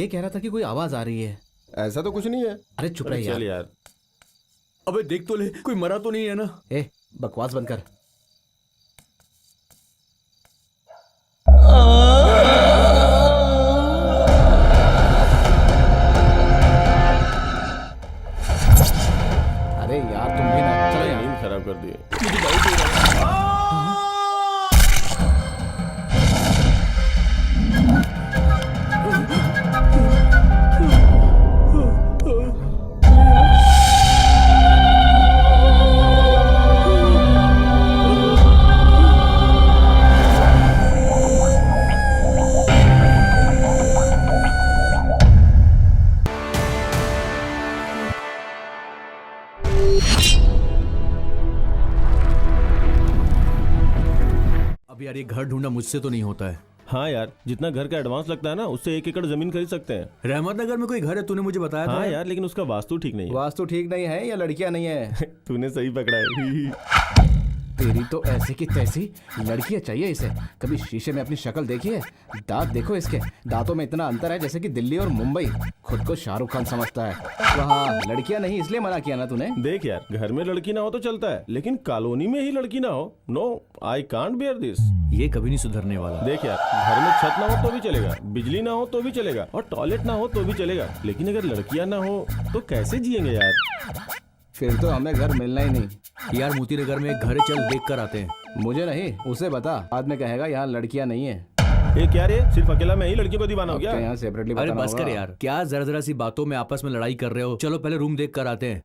ये कह रहा था कि कोई आवाज आ रही है। ऐसा तो कुछ नहीं है। अरे चुप रह चल यार। यार। अबे देख तो ले, कोई मरा तो नहीं है ना? ए बकवास बंद कर। अरे यार तुम भी ना, चलो यार। नींद खराब कर दी। मुझे डाउट हो रहा है। अब यार ये घर ढूंढना मुझसे तो नहीं होता है। हाँ यार, जितना घर का एडवांस लगता है ना, उससे 1 एकड़ जमीन खरीद सकते हैं। रहमत नगर में कोई घर है, तूने मुझे बताया था। हाँ यार, लेकिन उसका वास्तु ठीक नहीं है। वास्तु ठीक नहीं है या लड़कियां नहीं है? तूने सही पकड़ा है। तेरी तो ऐसे की तैसी लड़कियां चाहिए इसे। कभी शीशे में अपनी शक्ल देखी है? दांत देखो इसके, दांतों में इतना अंतर है जैसे कि दिल्ली और मुंबई। खुद को शाहरुख खान समझता है। वहाँ लड़कियां नहीं इसलिए मना किया ना तूने? देख यार, घर में लड़की ना हो तो चलता है, लेकिन कॉलोनी में ही लड़की ना हो, no, I can't bear this. ये कभी नहीं सुधरने वाला। देख यार, घर में छत ना हो तो भी चलेगा, बिजली ना हो तो भी चलेगा, और टॉयलेट ना हो तो भी चलेगा, लेकिन अगर लड़कियां ना हो तो कैसे जिएंगे यार? फिर तो हमें घर मिलना ही नहीं। यार मोती नगर में एक घर है, चल देख कर आते हैं। मुझे नहीं, उसे बता। बाद में कहेगा यहाँ लड़कियां नहीं है। ये क्या रे, सिर्फ अकेला मैं ही लड़कियों को दीवाना हो क्या गया? यहाँ सेपरेटली अरे बताना बस कर होगा? यार, क्या जरा जरा सी बातों में आपस में लड़ाई कर रहे हो। चलो पहले रूम देख कर आते हैं।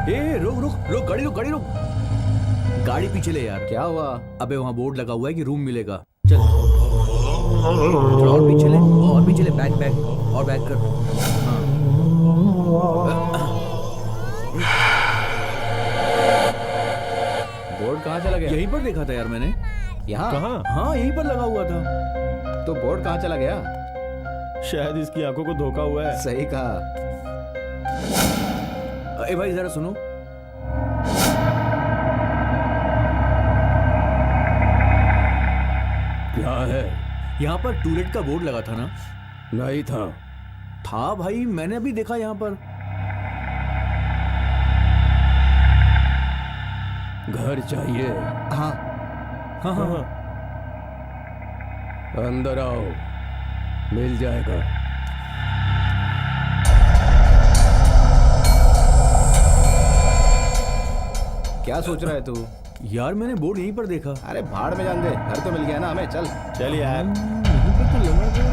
ए रुक रुक रुक, गाड़ी रुक, गाड़ी रुक। गाड़ी पीछे ले यार। क्या हुआ? अबे वहाँ बोर्ड लगा हुआ है कि रूम मिलेगा। चल थोड़ा और पीछे ले, और पीछे ले, बैक बैक और बैक कर। हाँ। बोर्ड कहाँ चला गया? यहीं पर देखा था यार मैंने। यहाँ? कहाँ? हाँ यहीं पर लगा हुआ था। तो बोर्ड कहाँ चला गया? शायद इसकी आंखों को धोखा हुआ है। सही कहा। ए भाई जरा सुनो। क्या है? यहाँ पर टूलेट का बोर्ड लगा था ना? नहीं था। था भाई, मैंने अभी देखा यहाँ पर। घर चाहिए? हाँ हाँ हाँ हाँ। अंदर आओ, मिल जाएगा। क्या सोच रहा है तू? यार मैंने बोर्ड यहीं पर देखा। अरे भाड़ में जान दे, घर तो मिल गया ना हमें। चल चल यार। यहीं पर तो लगा था।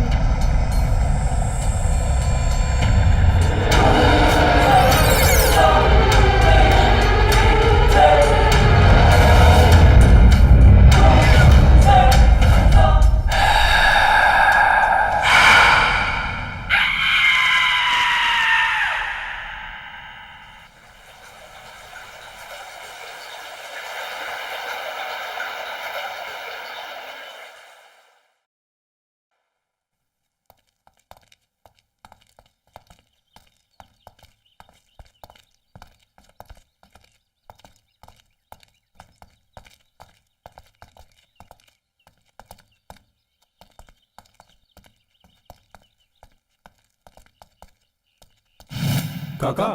काका,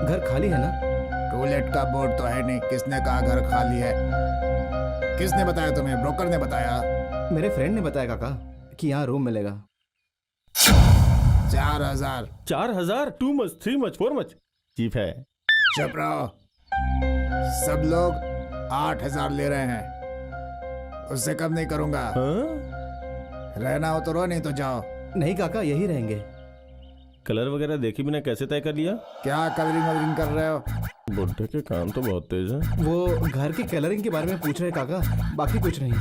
घर खाली है ना? टूलेट का बोर्ड तो है नहीं। किसने कहा घर खाली है? किसने बताया तुम्हें? ब्रोकर ने बताया? मेरे फ्रेंड ने बताया काका कि यहाँ रूम मिलेगा। 4000। 4000? 2 मच, 3 मच, 4 मच चीप है। चुप रहो। सब लोग 8000 ले रहे हैं, उससे कम नहीं करूंगा। हाँ? रहना हो तो रहो, नहीं तो जाओ। नहीं काका, यही रहेंगे। कलर वगैरह देखे बिना कैसे तय कर लिया? क्या कलरिंग वलरिंग कर रहे हो? बुड्ढे के कान तो बहुत तेज है। वो घर की कलरिंग के बारे में पूछ रहे काका, बाकी कुछ नहीं।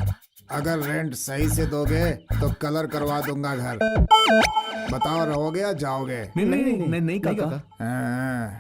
अगर रेंट सही से दोगे तो कलर करवा दूंगा घर। बताओ रहोगे या जाओगे? नहीं काका। हाँ।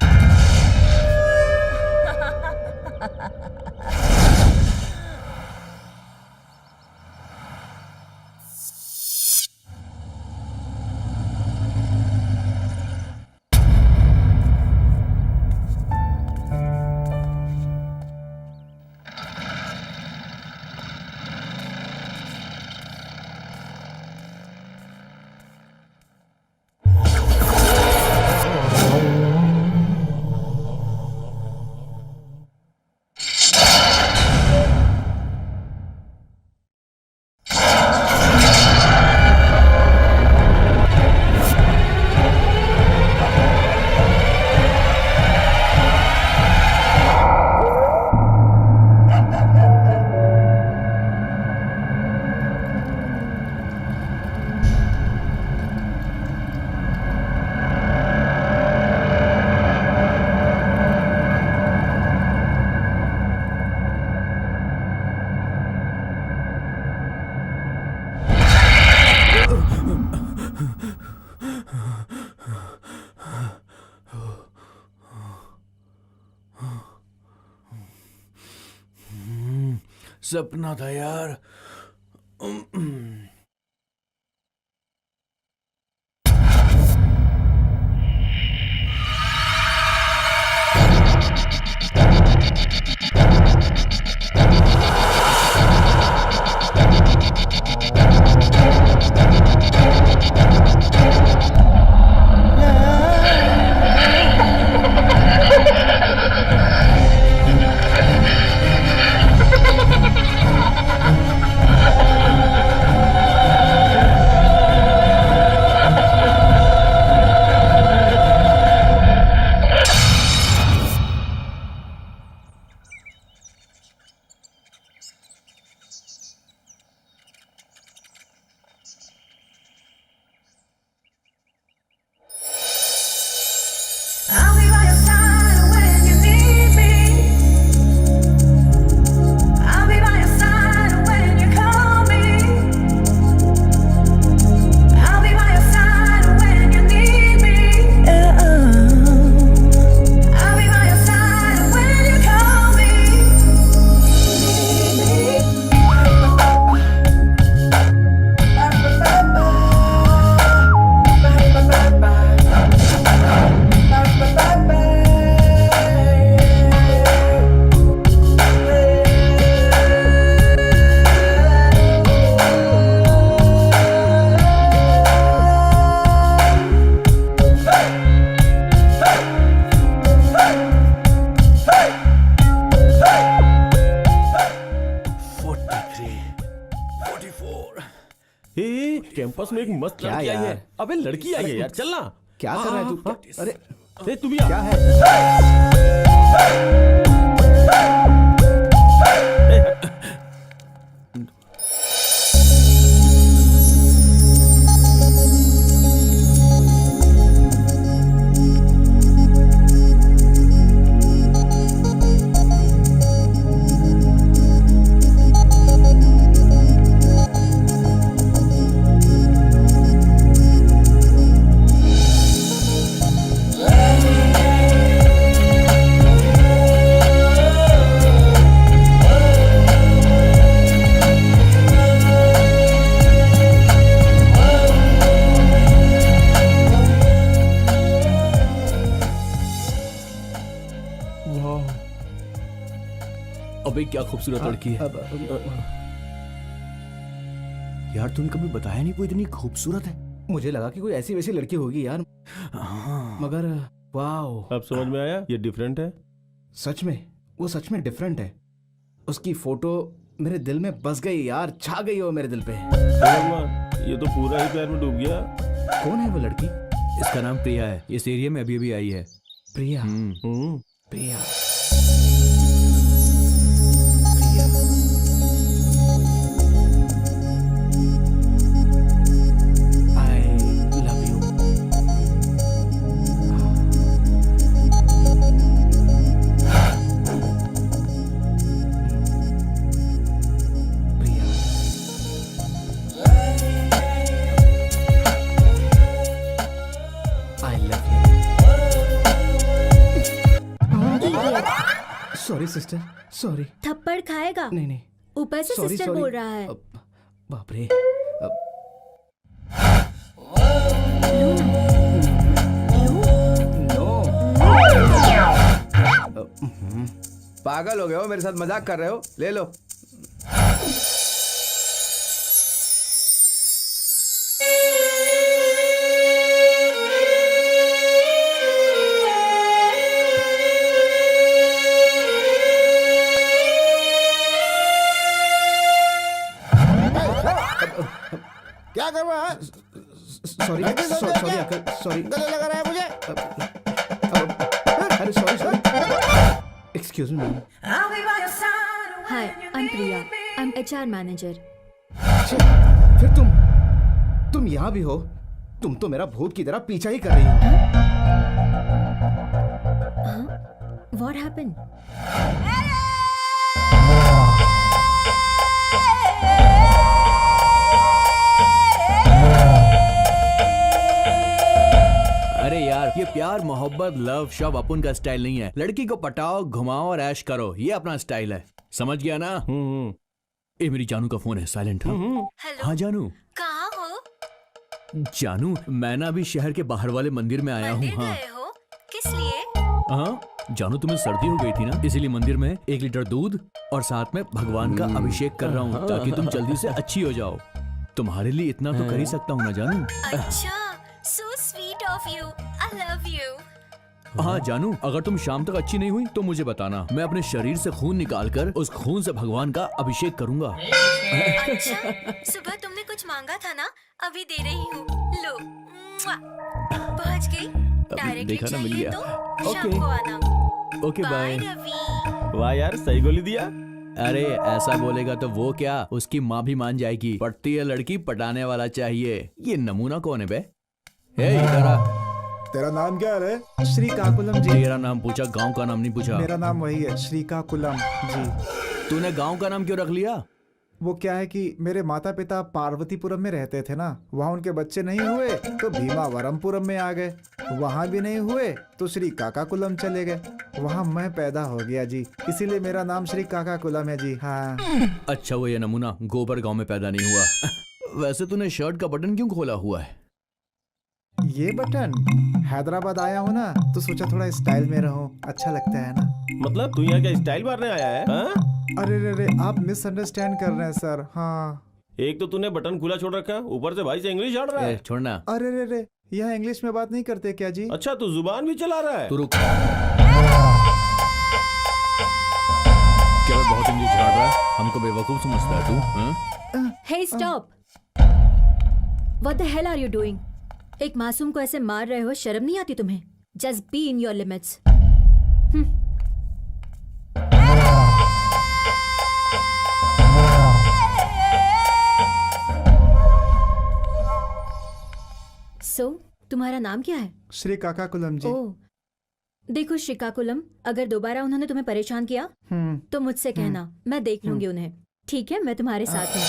सपना था यार। I'll be by your side when you need me. I'll be by your side when you call me. I'll be by your side when you need me. I'll be by your side when you call me. Campus में एक मस्त क्या लड़की आई यार? है। अबे लड़की आई है यार, चलना। क्या कर रहा है तू? अरे ए, तू भी आ। क्या है? अबे क्या खूबसूरत लड़की है यार। तूने कभी बताया नहीं वो इतनी खूबसूरत है। मुझे लगा कि कोई ऐसी वैसी लड़की होगी यार, मगर वाओ, अब समझ में आया, ये डिफरेंट है। सच में वो सच में डिफरेंट है। उसकी फोटो मेरे दिल में बस गई यार, छा गई हो मेरे दिल पे। हे भगवान, ये तो पूरा ही प्यार में डूब गया। कौन है वो लड़की? इसका नाम प्रिया है। इस एरिया में अभी अभी आई है। प्रिया। हम्म। प्रिया। I love you. Sister, sorry. थप्पड़ खाएगा? नहीं नहीं, ऊपर से सॉरी सिस्टर सॉरी। बोल रहा है। बाप रे। नो। पागल हो गए हो, मेरे साथ मजाक कर रहे हो? ले लो। क्या कर रहा है? Sorry sorry uncle, sorry. गले लगा रहा है मुझे। अरे sorry sorry, excuse me ma'am. I'll be by your side hi, when you I am need Priya, me. I am HR manager. फिर तुम यहाँ भी हो? तुम तो मेरा भूत की तरह पीछा ही कर रही हो। What happened? अरे यार, ये प्यार मोहब्बत लव शव अपन का स्टाइल नहीं है। लड़की को पटाओ, घुमाओ और ऐश करो, ये अपना स्टाइल है। समझ गया ना? ए मेरी जानू का फोन है, साइलेंट। हाँ हेलो, हाँ जानू। कहाँ हो? जानू, मैं ना अभी शहर के बाहर वाले मंदिर में आया हूँ। मंदिर हाँ गए हो? किस लिए? हाँ जानू, तुम्हें सर्दी हो गई थी ना, इसीलिए मंदिर में 1 लीटर दूध और साथ में भगवान का अभिषेक कर रहा हूँ ताकि तुम जल्दी से अच्छी हो जाओ। तुम्हारे लिए इतना तो कर ही सकता हूँ ना जानू। अच्छा, so sweet of you. I love you. हाँ जानू, अगर तुम शाम तक अच्छी नहीं हुई तो मुझे बताना, मैं अपने शरीर से खून निकालकर उस खून से भगवान का अभिषेक करूंगा। अच्छा, सुबह तुमने कुछ मांगा था ना, अभी दे रही हूँ। लो, मुआ। पहुँच गई। डायरेक्टली देखा ना, मिल चाहिए गया। तो शाम ओके। को आना। Okay bye. बाय रवि। वाह यार, सही गोली दिया। अरे ऐसा बोलेगा तो वो क्या, उसकी माँ भी मान जाएगी। पटती है लड़की, पटाने वाला चाहिए। ये नमूना कौन है बे? हे इधर आ। तेरा नाम क्या है? श्रीकाकुलम जी। तेरा नाम पूछा, गांव का नाम नहीं पूछा। मेरा नाम वही है, श्रीकाकुलम जी। तूने गांव का नाम क्यों रख लिया? वो क्या है कि मेरे माता पिता पार्वतीपुरम में रहते थे ना, वहाँ उनके बच्चे नहीं हुए तो भीमावरमपुरम में आ गए, वहाँ भी नहीं हुए तो श्री काकाकुलम चले गए, वहाँ मैं पैदा हो गया जी, इसीलिए मेरा नाम श्री काकाकुलम है जी। हाँ। अच्छा, वो ये नमूना गोबर गांव में पैदा नहीं हुआ। वैसे तूने शर्ट का बटन क्यों खोला हुआ है? ये बटन, हैदराबाद आया हूँ ना तो सोचा थोड़ा स्टाइल में रहूं, अच्छा लगता है ना। मतलब तू यहाँ क्या स्टाइल मारने आया है? हाँ? अरे रे रे, आप मिसअंडरस्टैंड कर रहे हैं सर। हाँ। एक तो तूने बटन खुला छोड़ रखा है, ऊपर से भाई से इंग्लिश झाड़ रहा है। छोड़ना। अरे रे रे, यहाँ इंग्लिश में बात नहीं करते क्या जी? अच्छा, तू जुबान भी चला रहा है। तू रुक। क्या बहुत इंग्लिश झाड़ रहा है? हमको बेवकूफ समझता है तू? हाँ? Hey, stop! What the hell are you doing? एक मासूम को ऐसे मार रहे हो, शर्म नहीं आती तुम्हें? Just be in your limits. So, तुम्हारा नाम क्या है? श्री काकाकुलम जी। ओह, देखो श्रीकाकुलम, अगर दोबारा उन्होंने तुम्हें परेशान किया तो मुझसे कहना, मैं देख लूंगी उन्हें। ठीक है, मैं तुम्हारे साथ हूँ।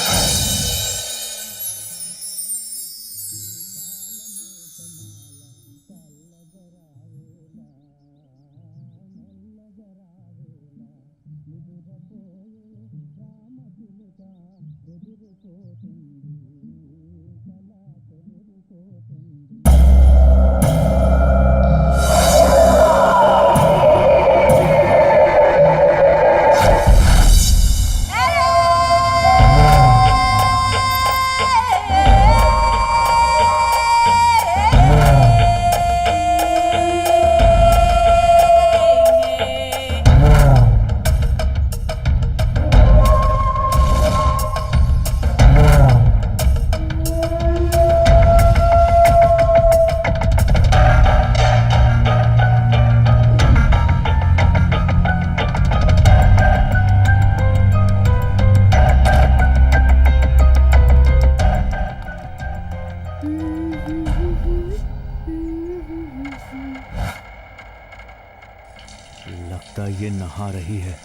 लगता ये नहा रही है,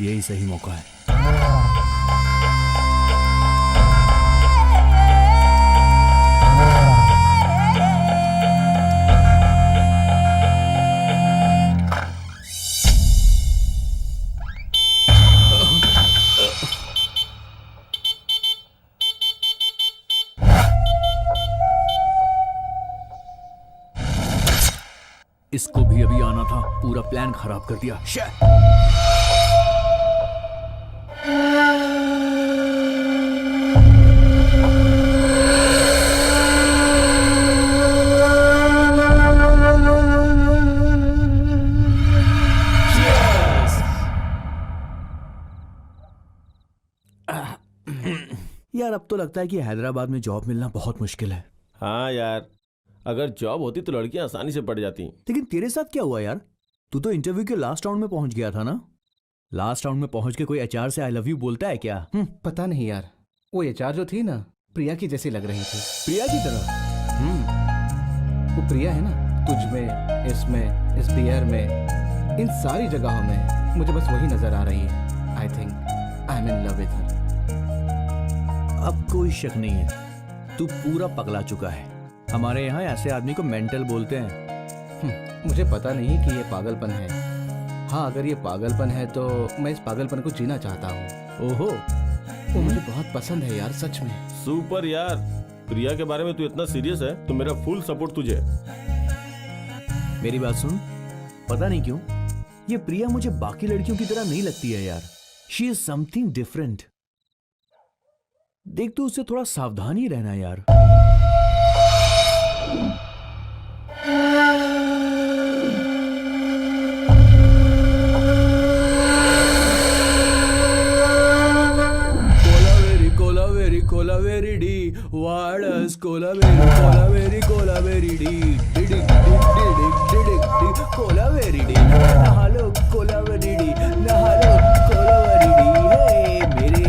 यही सही मौका है। इसको भी अभी आना था, पूरा प्लान खराब कर दिया। यार अब तो लगता है कि हैदराबाद में जॉब मिलना बहुत मुश्किल है। हाँ यार, अगर जॉब होती तो लड़कियां आसानी से पड़ जाती। लेकिन तेरे साथ क्या हुआ यार? तू तो इंटरव्यू के लास्ट राउंड में पहुंच गया था ना? लास्ट राउंड में पहुंच के कोई एचआर से आई लव यू बोलता है क्या? पता नहीं यार, वो एचआर जो थी ना, प्रिया की जैसी लग रही थी। प्रिया की तरह? वो प्रिया है ना, तुझ में, इसमें, इस बियर में, इन सारी जगहों में मुझे बस वही नजर आ रही है। I think I am in love with her. अब कोई शक नहीं है, तू पूरा पगला चुका है। हमारे यहाँ ऐसे आदमी को मेंटल बोलते हैं। मुझे पता नहीं कि ये पागलपन है। हाँ, अगर ये पागलपन है तो मैं इस पागलपन को जीना चाहता हूँ। ओहो, वो मुझे बहुत पसंद है यार, सच में। सुपर यार, प्रिया के बारे में तू इतना सीरियस है तो मेरा फुल सपोर्ट तुझे। मेरी बात सुन, पता नहीं क्यों ये प्रिया मुझे बाकी लड़कियों की तरह नहीं लगती है यार। She is something different. देख, तू उससे थोड़ा सावधान ही रहना यार। कोलावेरी डी वाडस कोलावेरी डी डिडिक डिडिक कोलावेरी डी नहालो कोलावेरी डी नहालो कोलावेरी डी। हे मेरे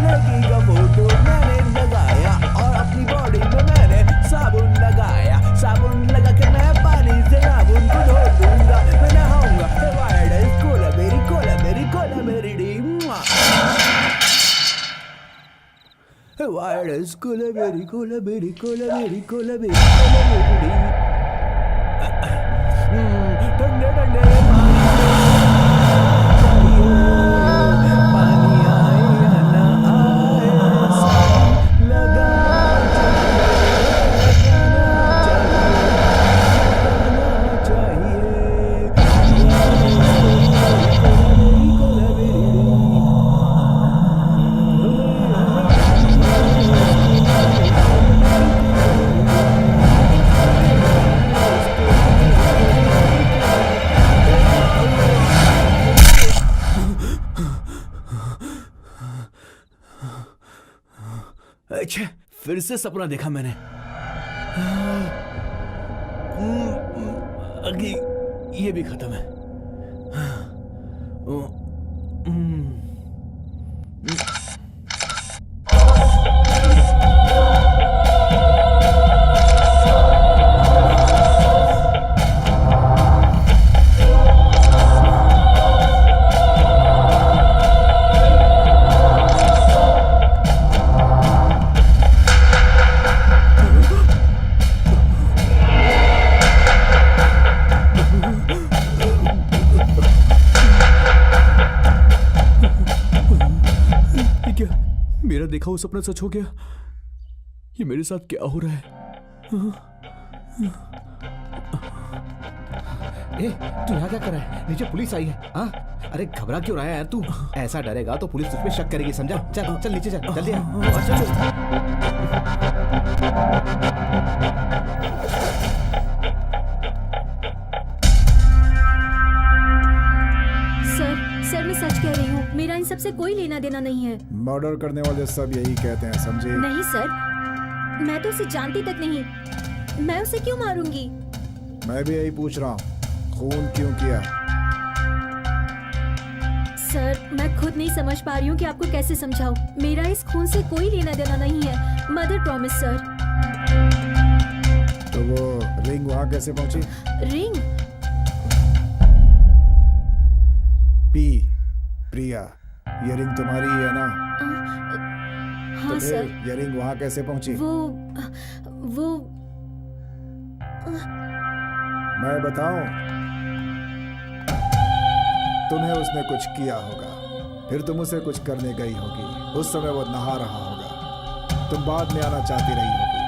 लगी का फोटो मैंने लगाया और अपनी बॉडी में मैंने साबुन लगाया। साबुन लगा के मैं पानी से साबुन को धो दूंगा। मैं नहाऊंगा वाडस कोलावेरी डी। वायरस कोलावेरी ठंडे ठंडे पानी आए या ना आए लगा अच्छा, फिर से सपना देखा मैंने। अभी ये भी खत्म है। मेरा देखा हुआ सपना सच हो गया। ये मेरे साथ क्या हो रहा है? ए, तू यहाँ क्या कर रहा है? नीचे पुलिस आई है। हाँ, अरे घबरा क्यों रहा है यार तू? ऐसा डरेगा तो पुलिस तुझ पे शक करेगी, समझा? चल चल नीचे चल, जल्दी आ। सर मैं सच कह रही हूँ, मेरा इन सब से कोई लेना देना नहीं है। मर्डर करने वाले सब यही कहते हैं, समझे? नहीं सर, मैं तो उसे जानती तक नहीं। मैं उसे क्यों मारूंगी? मैं भी यही पूछ रहा हूँ, खून क्यों किया? सर मैं खुद नहीं समझ पा रही हूँ कि आपको कैसे समझाऊं। मेरा इस खून से कोई लेना देना नहीं है। Mother promise sir. तो वो रिंग वहाँ कैसे पहुंची? रिंग? प्रिया, ये रिंग तुम्हारी ही है ना? हाँ तो सर। फिर ये रिंग वहाँ कैसे पहुंची? वो मैं बताऊं, तुम्हें उसने कुछ किया होगा, फिर तुम उसे कुछ करने गई होगी। उस समय वो नहा रहा होगा, तुम बाद में आना चाहती रही होगी,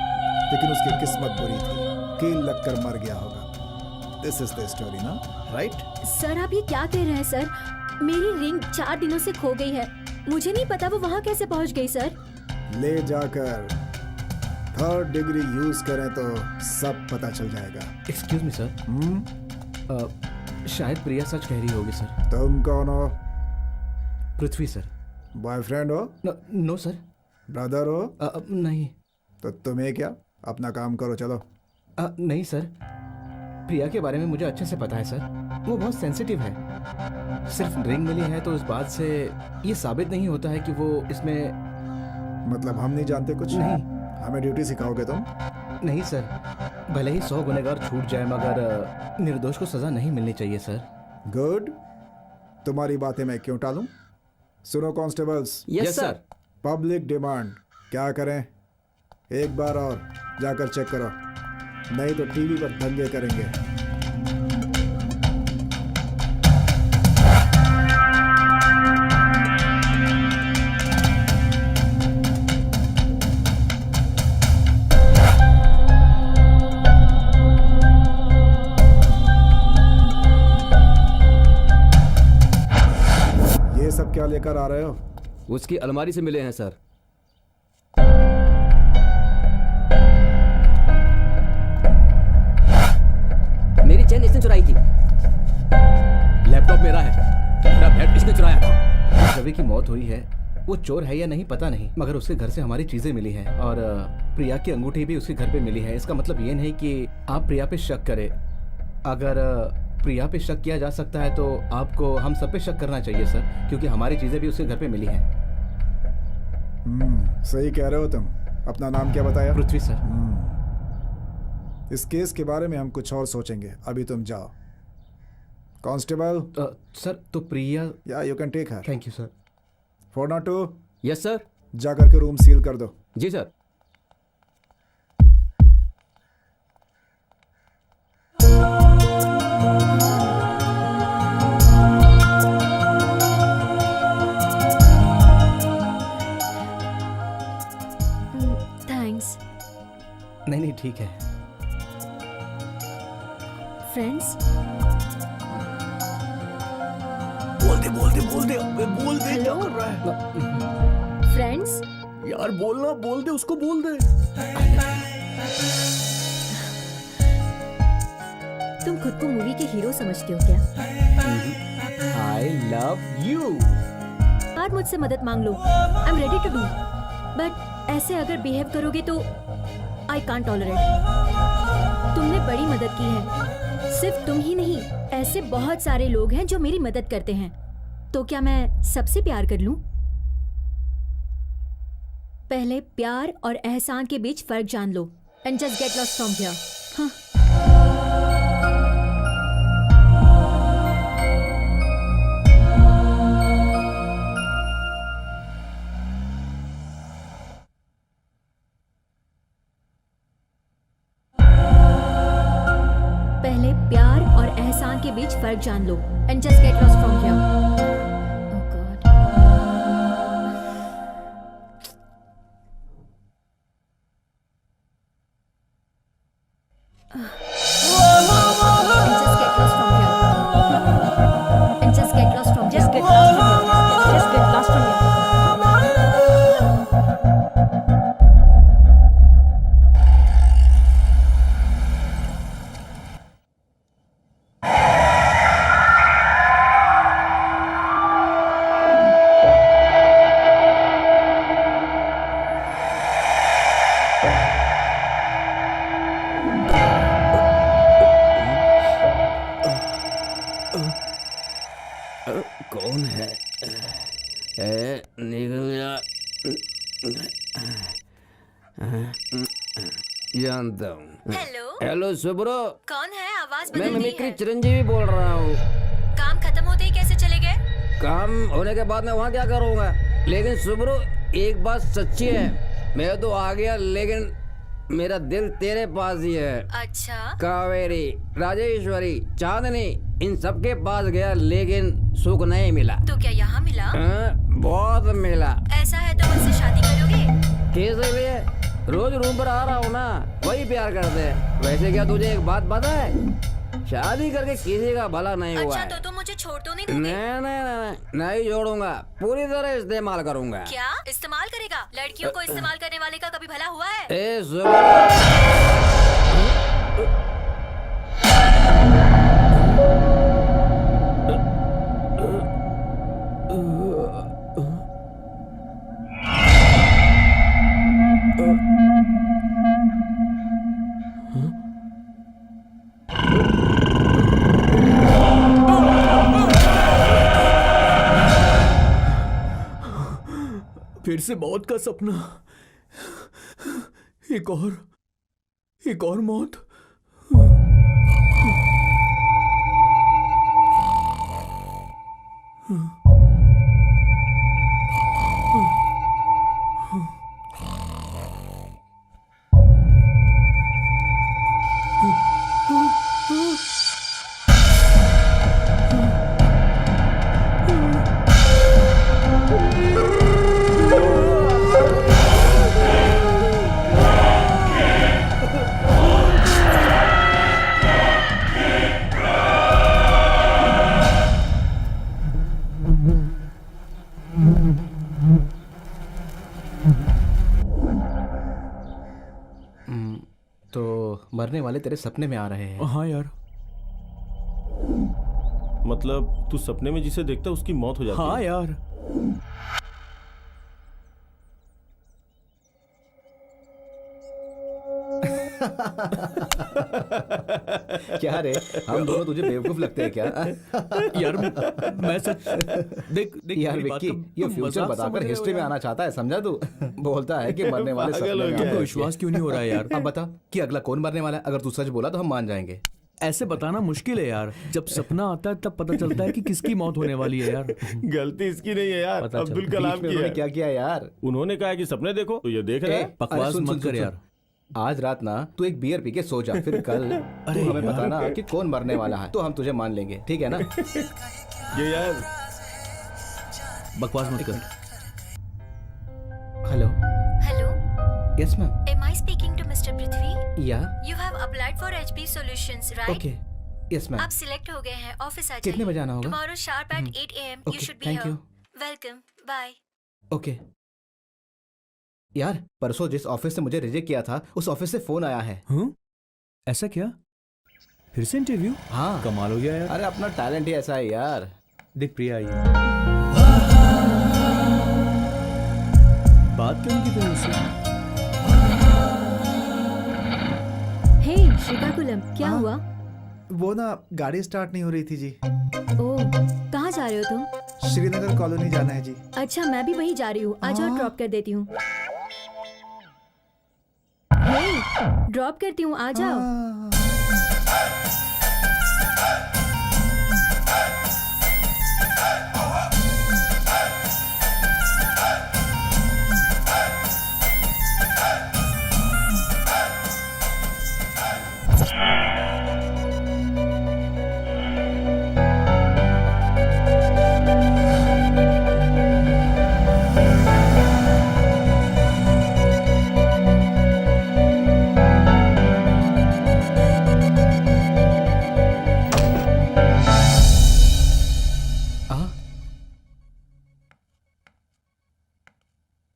लेकिन उसकी किस्मत बुरी थी, कील लगकर मर गया होगा। दिस इज द स्टोरी ना, राइट? सर आप ये क्या कह रहे हैं सर? मेरी रिंग 4 दिनों से खो गई है। मुझे नहीं पता वो वहाँ कैसे पहुँच गई सर। ले जाकर 3rd डिग्री यूज करें तो सब पता चल जाएगा। एक्सक्यूज मी सर, शायद प्रिया सच कह रही होगी सर। तुम कौन हो? पृथ्वी सर। बॉयफ्रेंड हो? No sir. ब्रदर हो? नहीं। तो तुम्हें क्या, अपना काम करो, चलो। नहीं सर, प्रिया के बारे में मुझे अच्छे से पता है सर। वो बहुत सेंसिटिव है। सिर्फ रिंग मिली है तो उस बात से ये साबित नहीं होता है कि वो इसमें। मतलब हम नहीं जानते कुछ? नहीं। हमें ड्यूटी सिखाओगे तुम? नहीं सर, भले ही 100 गुनहगार छूट जाए मगर निर्दोष को सजा नहीं मिलनी चाहिए सर। गुड। तुम्हारी बातें मैं क्यों टालूं? सुनो constables, yes sir. Public demand. क्या करें? एक बार और जाकर चेक करो, नहीं तो टीवी पर दंगे करेंगे। ये सब क्या लेकर आ रहे हो? उसकी अलमारी से मिले हैं सर। मेरी चेन इसने चुराई थी। लैपटॉप मेरा है, मेरा बैग इसने चुराया था। रवि की मौत हुई है, वो चोर है या नहीं पता नहीं, मगर उसके घर से हमारी चीजें मिली हैं और प्रिया की अंगूठी भी उसके घर पे मिली है। इसका मतलब ये नहीं कि आप प्रिया पे शक करें। अगर प्रिया पे शक किया जा सकता है तो आपको हम सब पे शक करना चाहिए सर, क्योंकि हमारी चीजें भी उसके घर पे मिली हैं। सही कह रहे हो तुम। अपना नाम क्या बताया? पृथ्वी सर। इस केस के बारे में हम कुछ और सोचेंगे, अभी तुम जाओ। कांस्टेबल। सर तो प्रिया। या you can take her. Thank you sir. 402 yes sir. जाकर के रूम सील कर दो। जी सर। थैंक्स। नहीं ठीक है। फ्रेंड्स, बोल दे क्या कर रहा है? फ्रेंड्स, यार बोलना, बोल दे उसको, बोल दे। तुम खुद को मूवी के हीरो समझते हो क्या? I love you. यार मुझसे मदद मांग लो, I am ready to do, but ऐसे अगर बिहेव करोगे तो आई कांट टॉलरेट। तुमने बड़ी मदद की है, सिर्फ तुम ही नहीं, ऐसे बहुत सारे लोग हैं जो मेरी मदद करते हैं। तो क्या मैं सबसे प्यार कर लूं? पहले प्यार और एहसान के बीच फर्क जान लो and just get lost from here. पहले प्यार और एहसान के बीच फर्क जान लो and just get lost from here. Oh God. Just get lost from here. And just get lost from here. Just get lost from here. Just get lost from here. कौन है? निकल जा। जानता हूँ। हेलो, हेलो सुब्रो, कौन है? आवाज मैं बदल गई मिमिक्री है। चिरंजीवी बोल रहा हूँ। काम खत्म होते ही कैसे चले गए? काम होने के बाद मैं वहाँ क्या करूँगा? लेकिन सुब्रो एक बात सच्ची है, मैं तो आ गया लेकिन मेरा दिल तेरे पास ही है। अच्छा, कावेरी, राजेश्वरी, चांदनी, इन सबके पास गया लेकिन सुख नहीं मिला। तो क्या यहाँ मिला? बहुत मिला। ऐसा है तो मुझसे शादी करोगे? कैसे लिए? रोज रूम पर आ रहा हूँ ना, वही प्यार करते हैं। वैसे क्या तुझे एक बात पता है? शादी करके किसी का भला नहीं हुआ अच्छा है। तो तुम मुझे छोड़ तो नहीं दोगे? नहीं जोड़ूंगा, पूरी तरह इस्तेमाल करूंगा। क्या इस्तेमाल करेगा? लड़कियों को इस्तेमाल करने वाले का कभी भला हुआ है? ए जुबेर, फिर से मौत का सपना, एक और मौत। तो मरने वाले तेरे सपने में आ रहे हैं। हाँ यार, मतलब तू सपने में जिसे देखता है उसकी मौत हो जाती हाँ है। यार। क्या रे, हम दोनों तुझे बेवकूफ लगते हैं क्या? यार मैं सच देख यार मेरी बात विक्की, का ये तुम फ्यूचर मजाक बताकर समझ रहे हो हिस्ट्री में यार। आना चाहता है, समझा तू? बोलता है कि मरने वाले पागल सपने हो में गया आते है। हैं। विश्वास क्यों नहीं हो रहा है यार? अब बता कि अगला कौन मरने वाला है। अगर तू सच बोला तो हम मान जाएंगे। ऐसे बताना मुश्किल है यार, जब सपना आता है तब पता चलता है कि किसकी मौत होने वाली है यार। गलती इसकी नहीं है यार, पता अब्दुल चलता। कलाम बीच में की उन्होंने है। क्या किया यार? उन्होंने कहा है कि सपने देखो तो ये देख रहे हैं। बकवास अरे सुन, मत सुन, कर सुन, यार। सुन। आज रात ना तू एक बियर पी के सो जा, फिर कल अरे तू हमें यार। बताना कि कौन मरने वाला है, तो हम तुझे मान लेंगे, ठीक है ना? ये यार बकवास मत कर। Hello, hello, yes ma'am. am I speaking to Mr. Prithvi? या You have applied for HP Solutions, right? Okay, yes ma'am. आप सिलेक्ट हो गए हैं, ऑफिस आ कितने बजे आना होगा? Tomorrow sharp at 8 a.m. You Okay, should be thank here. you. Welcome. Bye. Okay यार, परसों जिस ऑफिस से मुझे रिजेक्ट किया था उस ऑफिस से फोन आया है। हाँ, ऐसा क्या? फिर से इंटरव्यू? हाँ, कमाल हो गया यार। अरे अपना टैलेंट ही ऐसा है यार। देख प्रिया आई है, बात करने की तरह से। हे श्रीकाकुलम, क्या हाँ? हुआ? वो ना गाड़ी स्टार्ट नहीं हो रही थी जी। ओह, कहाँ जा रहे हो तुम? श्रीनगर कॉलोनी जाना है जी। अच्छा, मैं भी वहीं जा रही हूँ। आ जाओ, हाँ? ड्रॉप कर देती हूँ। ड्रॉप करती हूँ, आ जाओ। हाँ।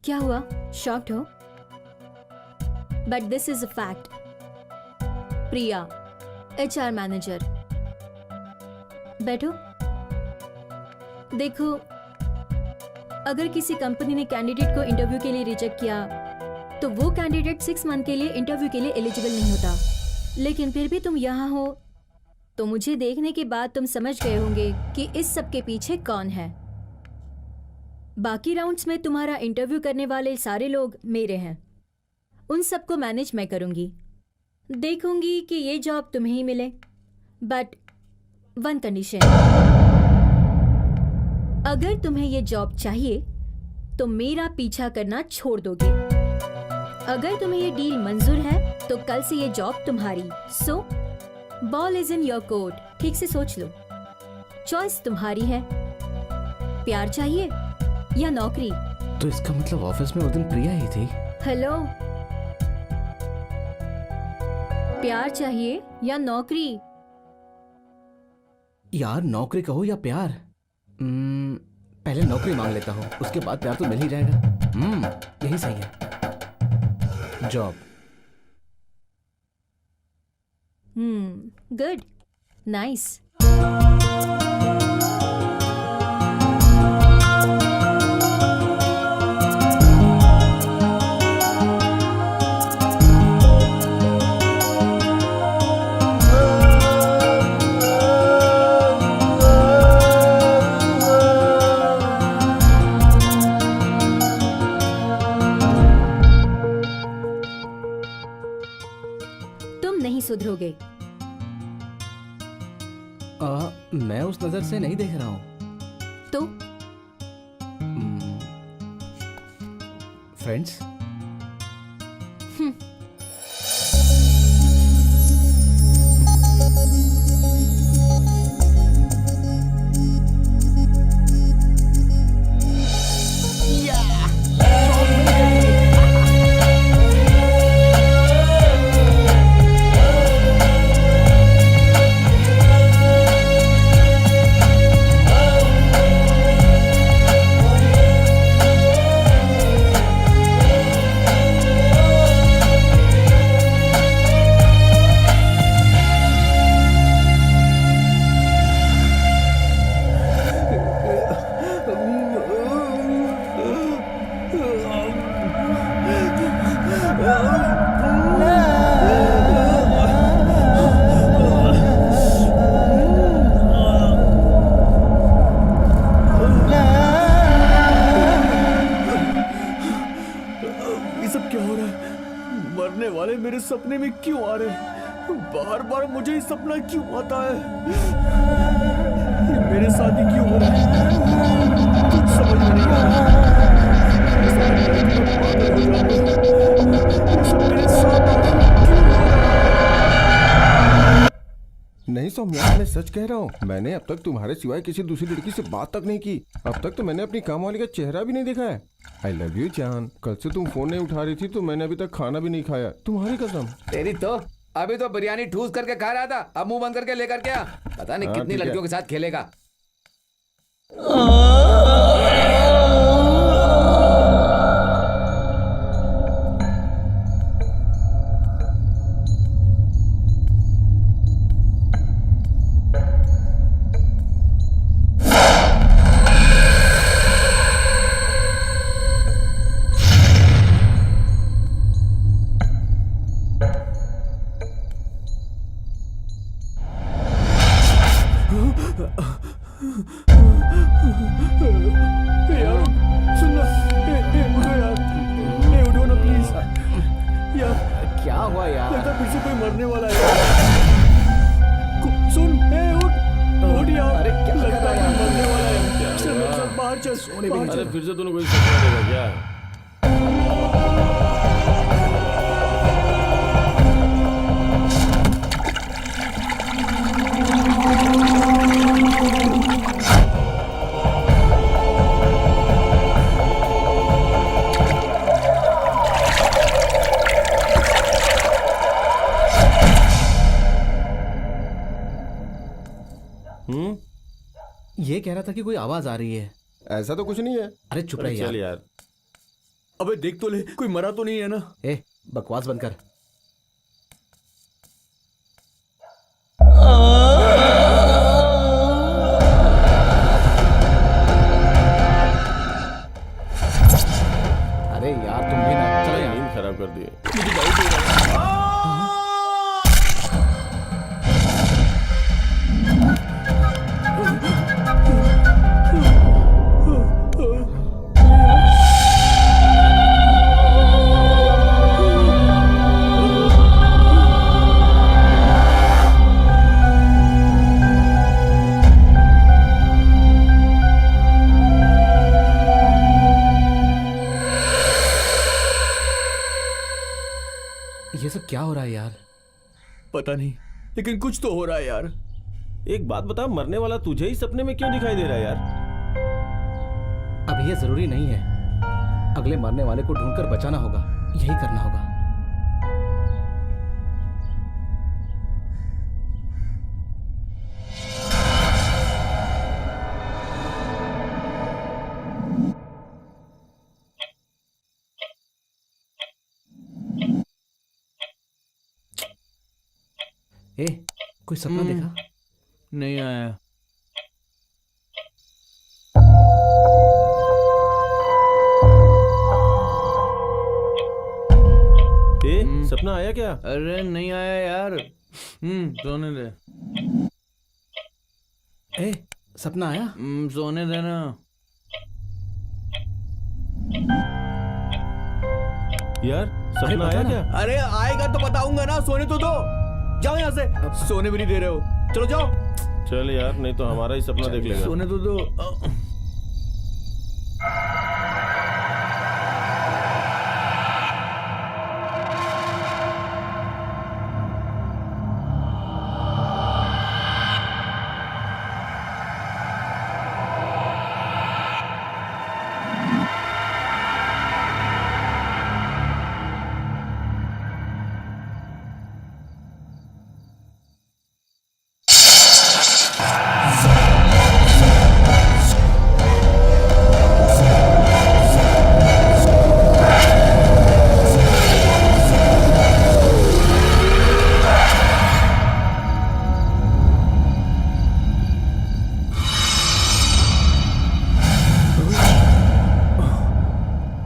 क्या हुआ? शॉक्ड हो? But this is a fact. Priya, HR manager. बैठो। देखो, अगर किसी कंपनी ने कैंडिडेट को इंटरव्यू के लिए रिजेक्ट किया तो वो कैंडिडेट 6 मंथ के लिए इंटरव्यू के लिए एलिजिबल नहीं होता। लेकिन फिर भी तुम यहाँ हो, तो मुझे देखने के बाद तुम समझ गए होंगे कि इस सब के पीछे कौन है। बाकी राउंड्स में तुम्हारा इंटरव्यू करने वाले सारे लोग मेरे हैं। उन सबको मैनेज मैं करूंगी। देखूंगी कि ये जॉब तुम्हें ही मिले, बट वन कंडीशन। अगर तुम्हें ये जॉब चाहिए तो मेरा पीछा करना छोड़ दोगे। अगर तुम्हें ये डील मंजूर है तो कल से ये जॉब तुम्हारी। सो ball is in your court. ठीक से सोच लो, चॉइस तुम्हारी है। प्यार चाहिए या नौकरी? तो इसका मतलब ऑफिस में उस दिन प्रिया ही थी। हेलो, प्यार चाहिए या नौकरी? यार नौकरी कहो या प्यार? पहले नौकरी मांग लेता हूँ, उसके बाद प्यार तो मिल ही जाएगा। यही सही है। जॉब। Good, nice. तुम नहीं सुधरोगे। मैं उस नजर से नहीं देख रहा हूँ। तो फ्रेंड्स। मरने वाले मेरे सपने में क्यों आ रहे? बार बार मुझे ही सपना क्यों आता है? ये मेरे साथ ही क्यों हो रहा है? कुछ समझ में नहीं आ रहा। ऐसा लग रहा है कि मैं पागल हो जाऊंगा। ये सब मेरे साथ क्यों हो रहा है? नहीं सौम्या, मैं सच कह रहा हूँ। मैंने अब तक तुम्हारे सिवाय किसी दूसरी लड़की से बात तक नहीं की। अब तक तो मैंने अपनी काम वाली का चेहरा भी नहीं देखा है। आई लव यू जान। कल से तुम फोन नहीं उठा रही थी तो मैंने अभी तक खाना भी नहीं खाया, तुम्हारी कसम। तेरी तो अभी तो बिरयानी ठूस करके खा रहा था, अब मुंह बंद करके लेकर क्या? पता नहीं कितनी ठीक है। लड़कियों के साथ खेलेगा। यार सुनना, उठो यार, उठो ना प्लीज यार। क्या हुआ यार? लगता फिर से कोई मरने वाला है। सुन, उठ यार। अरे क्या कर लगता रहा है है यार? कोई मरने वाला है। चल मेरे साथ बाहर चल, बाहर अरे चल। फिर से तूने कोई सपना देखा क्या? ये कह रहा था कि कोई आवाज आ रही है। ऐसा तो कुछ नहीं है। अरे चुप रह चल यार। यार। अबे देख तो ले, कोई मरा तो नहीं है ना? ए बकवास बंद कर। अरे यार तुम भी ना, चलो यार। नींद खराब कर दिए। मुझे डाउट हो रहा है। ये सब क्या हो रहा है यार? पता नहीं, लेकिन कुछ तो हो रहा है यार। एक बात बता, मरने वाला तुझे ही सपने में क्यों दिखाई दे रहा है यार? अब ये जरूरी नहीं है। अगले मरने वाले को ढूंढकर बचाना होगा, यही करना होगा। ए, कोई सपना देखा? नहीं आया। सपना आया क्या? अरे नहीं आया यार। सोने दे। ए, सपना आया? सोने देना। यार सपना बता आया ना। क्या? अरे आएगा तो बताऊंगा ना, सोने तो दो। जाओ यहाँ से, सोने भी नहीं दे रहे हो, चलो जाओ। चल यार, नहीं तो हमारा ही सपना देख लेगा। सोने तो दो।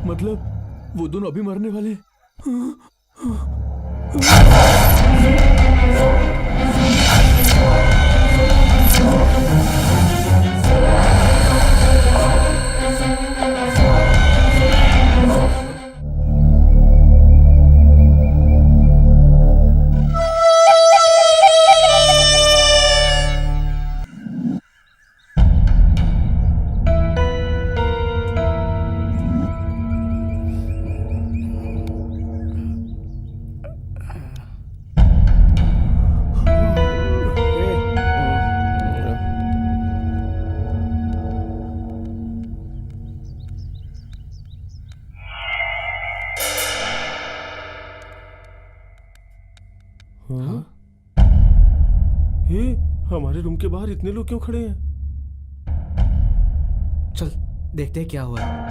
मतलब वो दोनों अभी मरने वाले। हे, हमारे रूम के बाहर इतने लोग क्यों खड़े हैं? चल देखते हैं क्या हुआ है।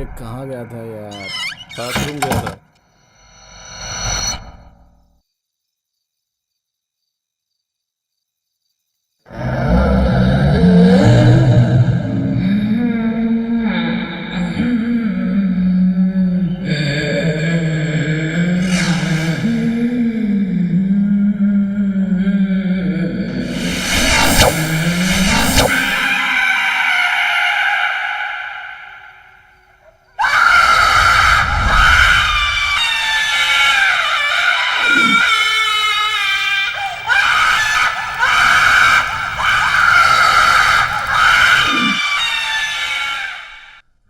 अरे कहाँ गया था यार? बाथरूम गया था।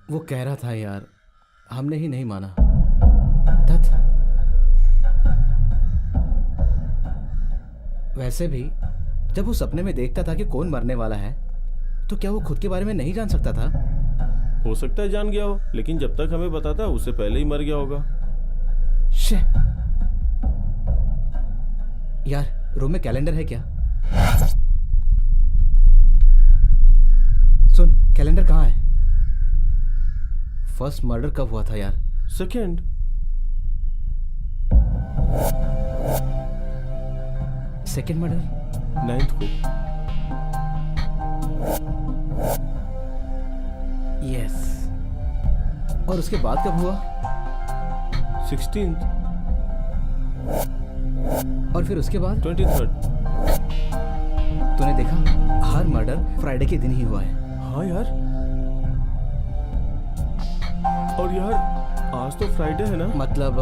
वो कह रहा था यार, हमने ही नहीं माना। धत। वैसे भी जब वो सपने में देखता था कि कौन मरने वाला है, तो क्या वो खुद के बारे में नहीं जान सकता था? हो सकता है जान गया हो, लेकिन जब तक हमें बताता उससे पहले ही मर गया होगा। शे। यार रूम में कैलेंडर है क्या? सुन, कैलेंडर कहाँ है? फर्स्ट मर्डर कब हुआ था यार? सेकेंड। सेकेंड मर्डर 9th को। यस। और उसके बाद कब हुआ? 16th। और फिर उसके बाद 23rd। तूने देखा, हर मर्डर फ्राइडे के दिन ही हुआ है। हाँ यार। और यार आज तो फ्राइडे है ना? मतलब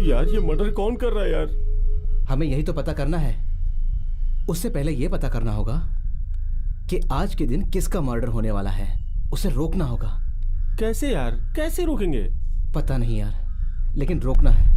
यार ये मर्डर कौन कर रहा है यार? हमें यही तो पता करना है। उससे पहले यह पता करना होगा कि आज के दिन किसका मर्डर होने वाला है। उसे रोकना होगा। कैसे यार, कैसे रोकेंगे? पता नहीं यार, लेकिन रोकना है।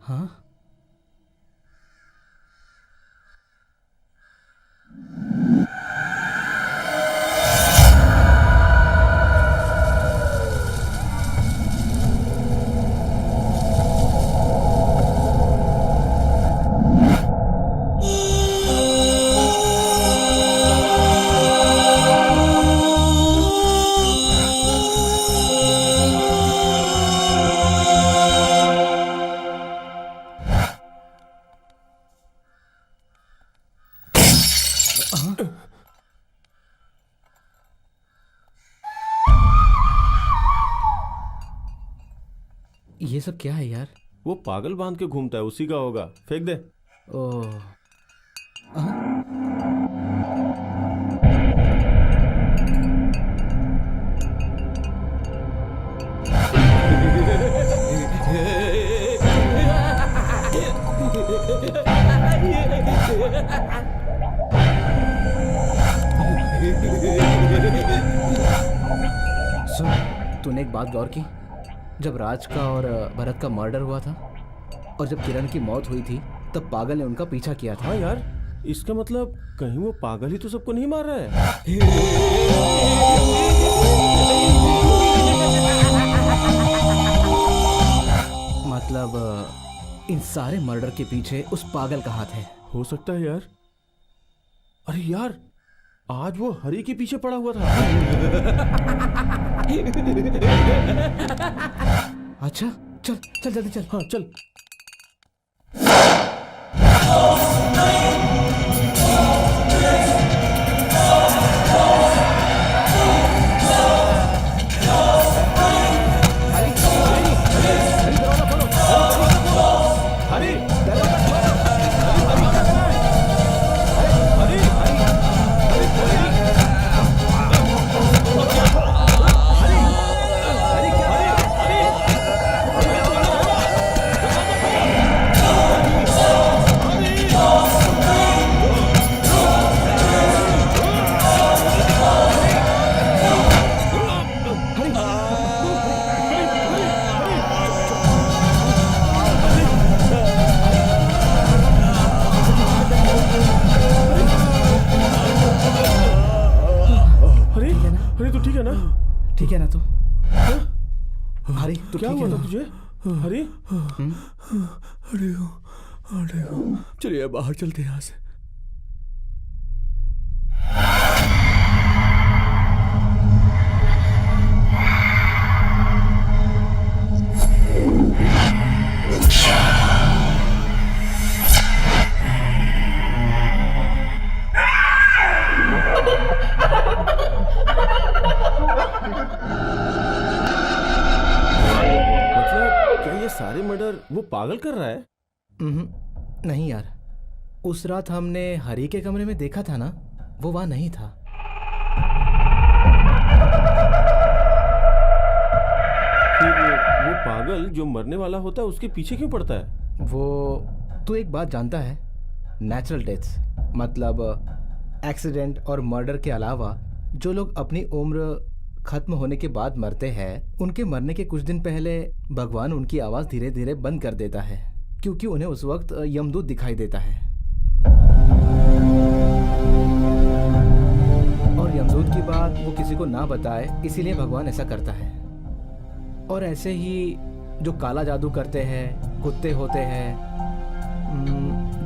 हाँ, ये सब क्या है यार? वो पागल बांध के घूमता है, उसी का होगा। फेंक दे। ओह, सुन, तूने एक बात गौर की? जब राज का और भरत का मर्डर हुआ था और जब किरण की मौत हुई थी, तब पागल ने उनका पीछा किया था। हाँ यार, इसका मतलब कहीं वो पागल ही तो सबको नहीं मार रहा है। मतलब इन सारे मर्डर के पीछे उस पागल का हाथ है। हो सकता है यार। अरे यार, आज वो हरी के पीछे पड़ा हुआ था। अच्छा, चल चल जल्दी चल। हाँ चल। ठीक है ना तू? हरी तू क्या ठीक हुआ है था ना? तुझे? हरी चलिए बाहर चलते हैं यहाँ से। मतलब क्या ये सारे मर्डर वो पागल कर रहा है? नहीं यार, उस रात हमने हरी के कमरे में देखा था ना, वो वहां नहीं था। फिर वो पागल जो मरने वाला होता है उसके पीछे क्यों पड़ता है? वो तू एक बात जानता है, नेचुरल डेथ्स मतलब एक्सीडेंट और मर्डर के अलावा जो लोग अपनी उम्र खत्म होने के बाद मरते हैं, उनके मरने के कुछ दिन पहले भगवान उनकी आवाज़ धीरे धीरे बंद कर देता है, क्योंकि उन्हें उस वक्त यमदूत दिखाई देता है। और यमदूत की बात वो किसी को ना बताए, इसीलिए भगवान ऐसा करता है। और ऐसे ही जो काला जादू करते हैं, कुत्ते होते हैं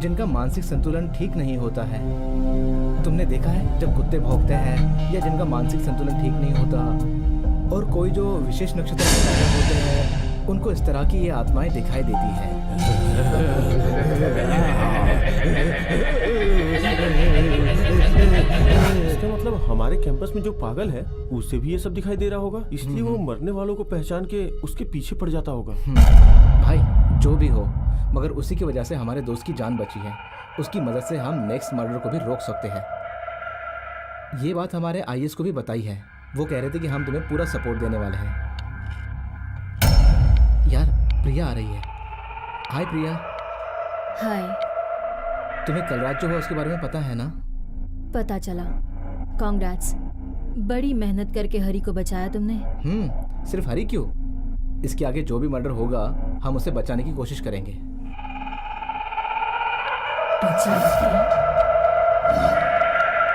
जिनका मानसिक संतुलन ठीक नहीं होता है। तुमने देखा है जब कुत्ते भौंकते हैं या जिनका मानसिक संतुलन ठीक नहीं होता, और कोई जो विशेष नक्षत्र में पैदा होते हैं, उनको इस तरह की ये आत्माएं दिखाई देती है। इसका मतलब हमारे कैंपस में जो पागल है उसे भी ये सब दिखाई दे रहा होगा, इसलिए वो मरने वालों को पहचान के उसके पीछे पड़ जाता होगा। भाई जो भी हो, मगर उसी की वजह से हमारे दोस्त की जान बची है। उसकी मदद से हम नेक्स्ट मर्डर को भी रोक सकते हैं। ये बात हमारे आईएएस को भी बताई है। वो कह रहे थे कि हम तुम्हें पूरा सपोर्ट देने वाले हैं। यार प्रिया आ रही है। हाय प्रिया। हाय। तुम्हें कल रात जो हुआ उसके बारे में पता है ना? पता चला। कॉन्ग्रेट्स, बड़ी मेहनत करके हरी को बचाया तुमने। सिर्फ हरी क्यों, इसके आगे जो भी मर्डर होगा हम उसे बचाने की कोशिश करेंगे।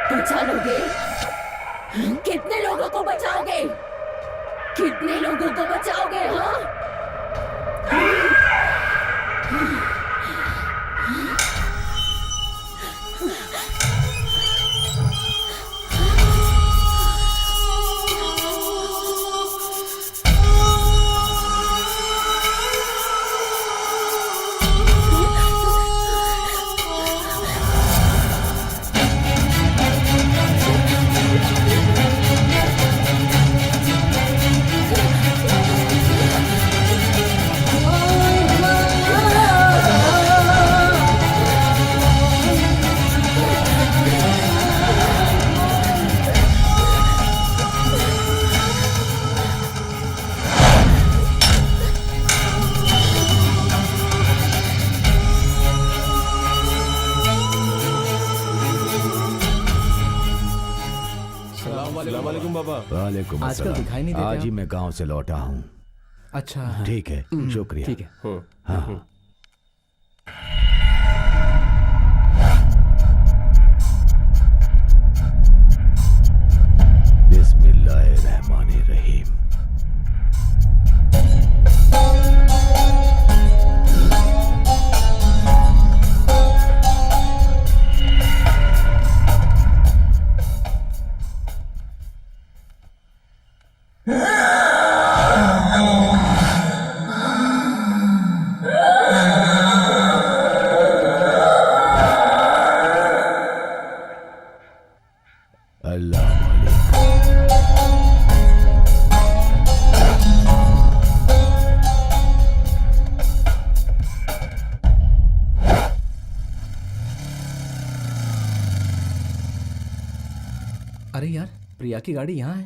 बचाओगे? कितने लोगों को बचाओगे? कितने लोगों को बचाओगे? हाँ? अस्सलामुअलैकुम बाबा। वालेकुम आजकल अस्सलाम। दिखाई नहीं देते आज ही आप। मैं गांव से लौटा हूँ। अच्छा ठीक है, शुक्रिया। ठीक है। हाँ। बिस्मिल्लाहिर्रहमानिर्रहीम। अल्लाह मालिक। अरे यार, प्रिया की गाड़ी यहाँ है।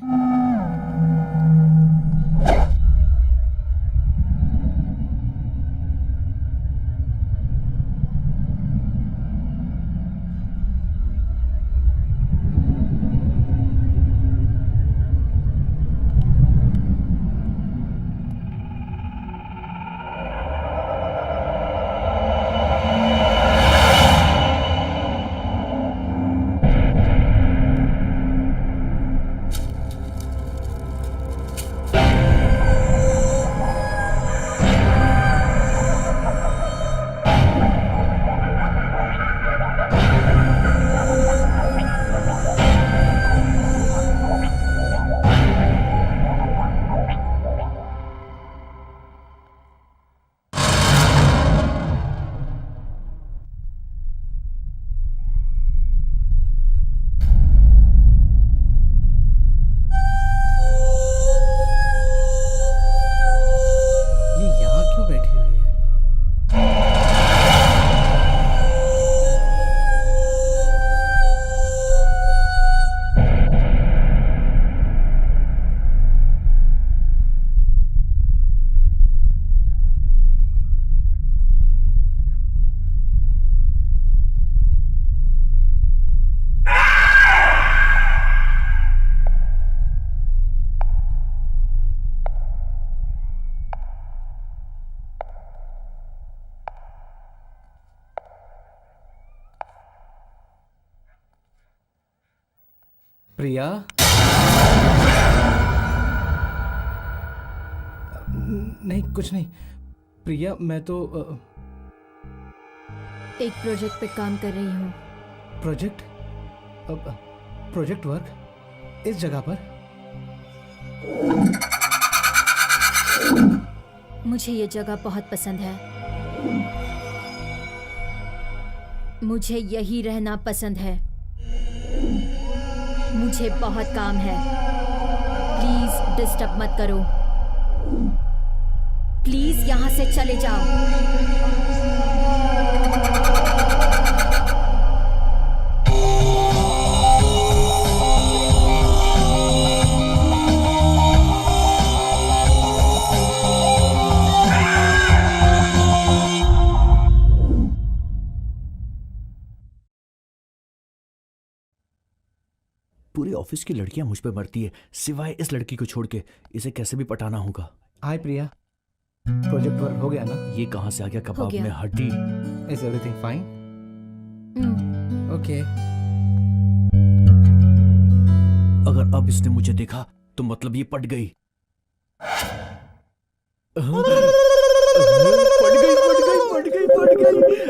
प्रिया, नहीं कुछ नहीं प्रिया, मैं तो एक प्रोजेक्ट पे काम कर रही हूँ। प्रोजेक्ट प्रोजेक्ट वर्क इस जगह पर। मुझे ये जगह बहुत पसंद है। मुझे यही रहना पसंद है। मुझे बहुत काम है। प्लीज डिस्टर्ब मत करो। प्लीज यहाँ से चले जाओ। पूरी ऑफिस की लड़कियां मुझ पे मरती है, सिवाय इस लड़की को छोड़ के। इसे कैसे भी पटाना होगा। हाय प्रिया, प्रोजेक्ट वर्क हो गया ना? ये कहां से आ गया कबाब गया। में हड्डी? Is everything fine? ओके। अगर अब इसने मुझे देखा तो मतलब ये पट गई। पट गई।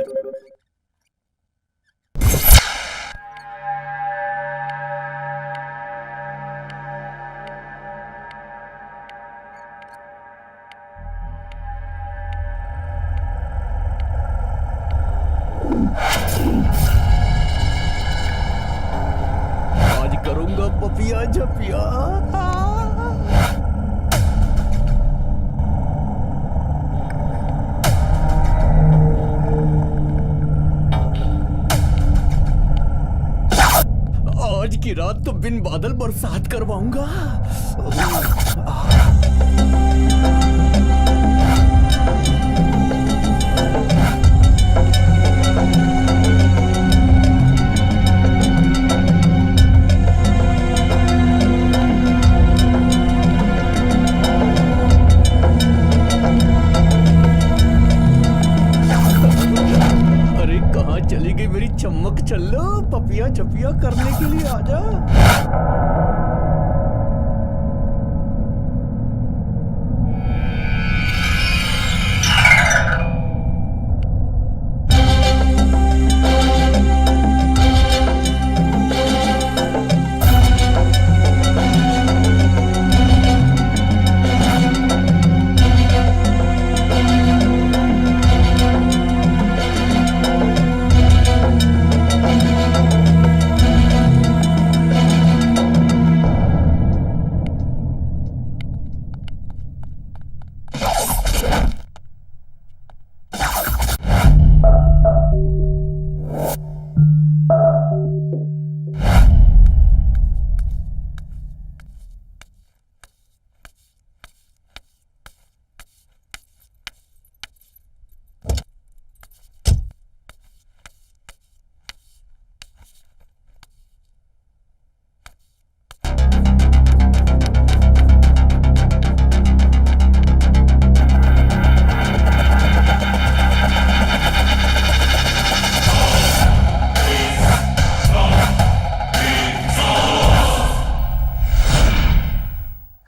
आज करूंगा पपिया झपिया। आज की रात तो बिन बादल बरसात करवाऊंगा। अरे कहाँ चली गई मेरी चमक चल्लो? पपिया झपिया करने के लिए आजा।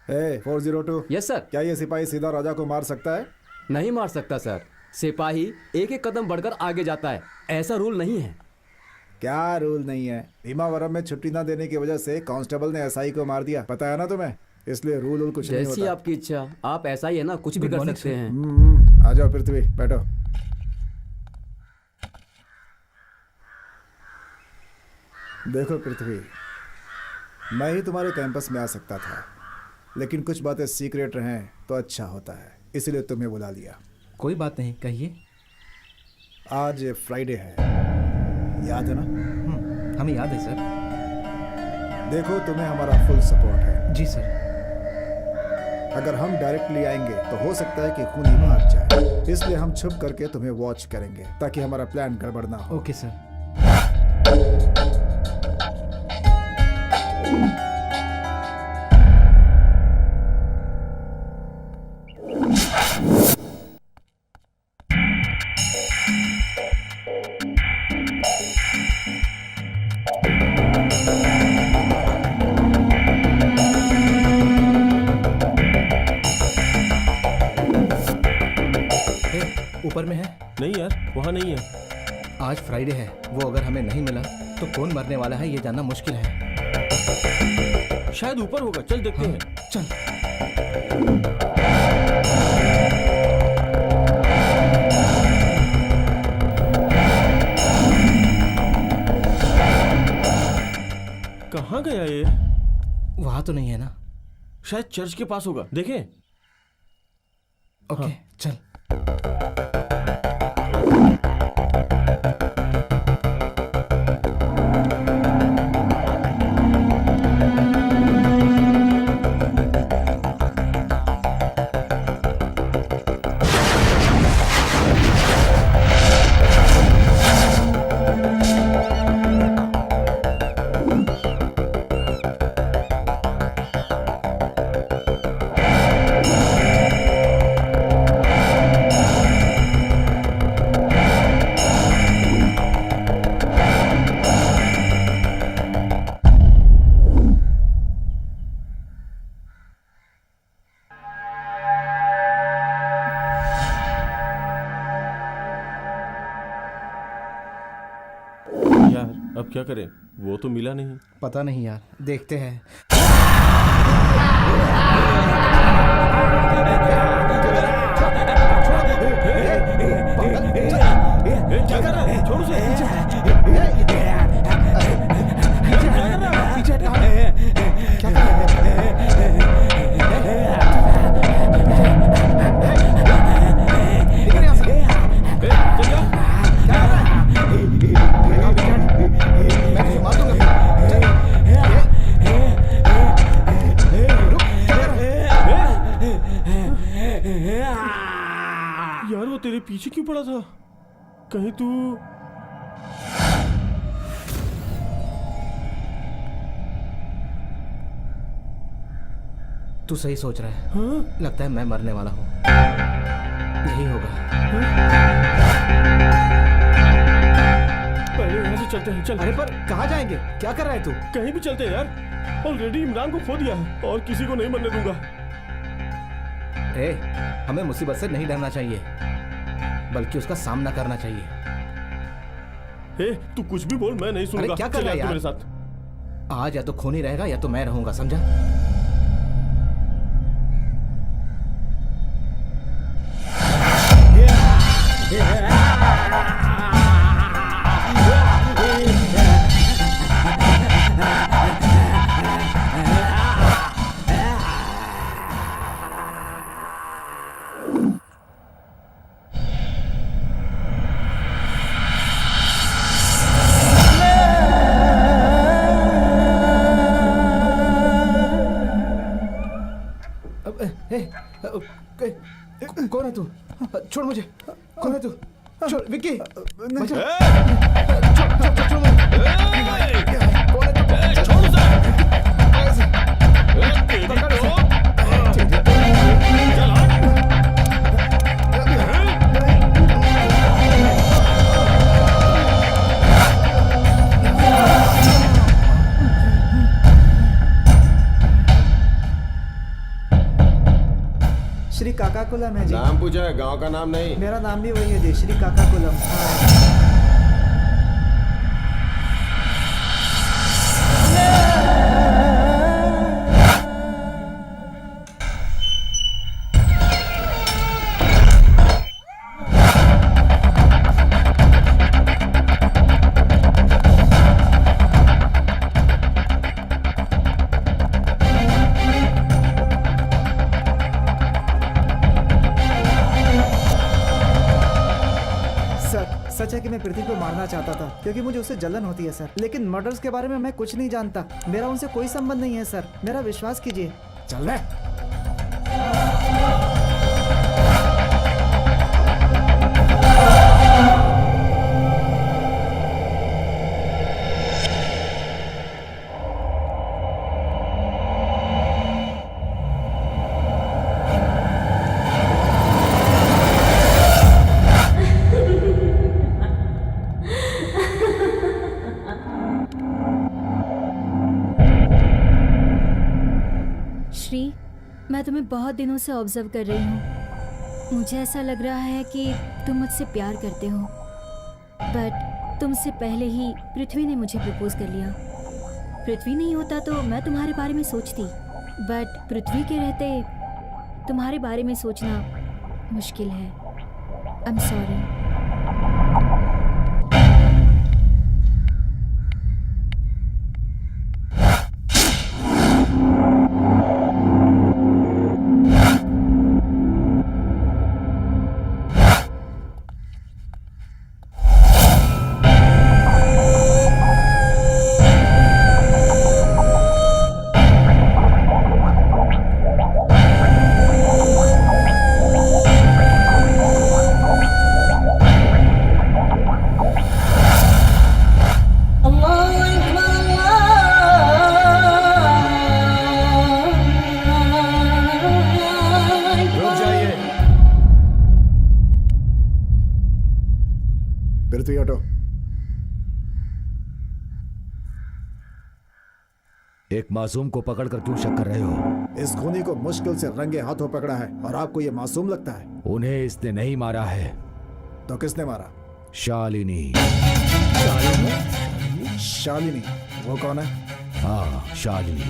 ए 402, यस सर। क्या ये सिपाही सीधा राजा को मार सकता है? नहीं मार सकता सर। सिपाही एक एक कदम बढ़कर आगे जाता है, ऐसा रूल नहीं है। क्या रूल नहीं है? भीमावरम में छुट्टी ना देने की वजह से कांस्टेबल ने एसआई को मार दिया, पता है ना तुम्हें? इसलिए रूल कुछ नहीं जैसी होता। आपकी इच्छा। आप ऐसा ही है ना, कुछ भी कर सकते हैं। आ जाओ पृथ्वी, बैठो। देखो पृथ्वी, मैं ही तुम्हारे कैंपस में आ सकता था, लेकिन कुछ बातें सीक्रेट रहें तो अच्छा होता है, इसलिए तुम्हें बुला लिया। कोई बात नहीं, कहिए। आज फ्राइडे है, याद है ना? हमें याद है सर। देखो, तुम्हें हमारा फुल सपोर्ट है। जी सर। अगर हम डायरेक्टली आएंगे तो हो सकता है कि खून ही भाग जाए, इसलिए हम छुप करके तुम्हें वॉच करेंगे ताकि हमारा प्लान गड़बड़ ना हो। Okay sir. वहाँ नहीं है। आज फ्राइडे है, वो अगर हमें नहीं मिला तो कौन मरने वाला है ये जानना मुश्किल है। शायद ऊपर होगा, चल देखते हैं। चल। कहाँ गया ये? वहां तो नहीं है ना? शायद चर्च के पास होगा, देखें। ओके, चल। यार अब क्या करें, वो तो मिला नहीं। पता नहीं यार, देखते हैं। क्या कर रहा है? छोड़ उसे। यार वो तेरे पीछे क्यों पड़ा था? कहीं तू तू सही सोच रहा है। हाँ? लगता है मैं मरने वाला हूँ। यही होगा। पहले यहाँ से चलते हैं, चल। अरे पर कहाँ जाएंगे? क्या कर रहा है तू? कहीं भी चलते हैं यार। ऑलरेडी इमरान को खो दिया है और किसी को नहीं मरने दूंगा। ए, हमें मुसीबत से नहीं डरना चाहिए, बल्कि उसका सामना करना चाहिए। ए, तू कुछ भी बोल, मैं नहीं सुनूंगा। अरे क्या कर चल रहा है तू यार? मेरे साथ। आज या तो खून ही रहेगा या तो मैं रहूंगा, समझा? कौन है तू? छोड़ मुझे। कौन है तू? छोड़ विक्की। बचा। छोड़ मुझे। कौन है तू? छोड़ उसे। पकड़ उसे। श्री काकाकुलम है जी। नाम पूछा है, गांव का नाम नहीं। मेरा नाम भी वही है जी, श्री काकाकुलम। सच है कि मैं पृथ्वी को मारना चाहता था क्योंकि मुझे उससे जलन होती है सर, लेकिन मर्डर्स के बारे में मैं कुछ नहीं जानता। मेरा उनसे कोई संबंध नहीं है सर, मेरा विश्वास कीजिए। चल रहा मैं तुम्हें बहुत दिनों से ऑब्जर्व कर रही हूँ। मुझे ऐसा लग रहा है कि तुम मुझसे प्यार करते हो। बट तुमसे पहले ही पृथ्वी ने मुझे प्रपोज कर लिया। पृथ्वी नहीं होता तो मैं तुम्हारे बारे में सोचती, बट पृथ्वी के रहते तुम्हारे बारे में सोचना मुश्किल है। I am sorry. पृथ्वी हटो। एक मासूम को पकड़कर क्यों शक कर रहे हो? इस खूनी को मुश्किल से रंगे हाथों पकड़ा है और आपको ये मासूम लगता है? उन्हें इसने नहीं मारा है। तो किसने मारा? शालिनी। शालिनी? वो कौन है? हाँ, शालिनी।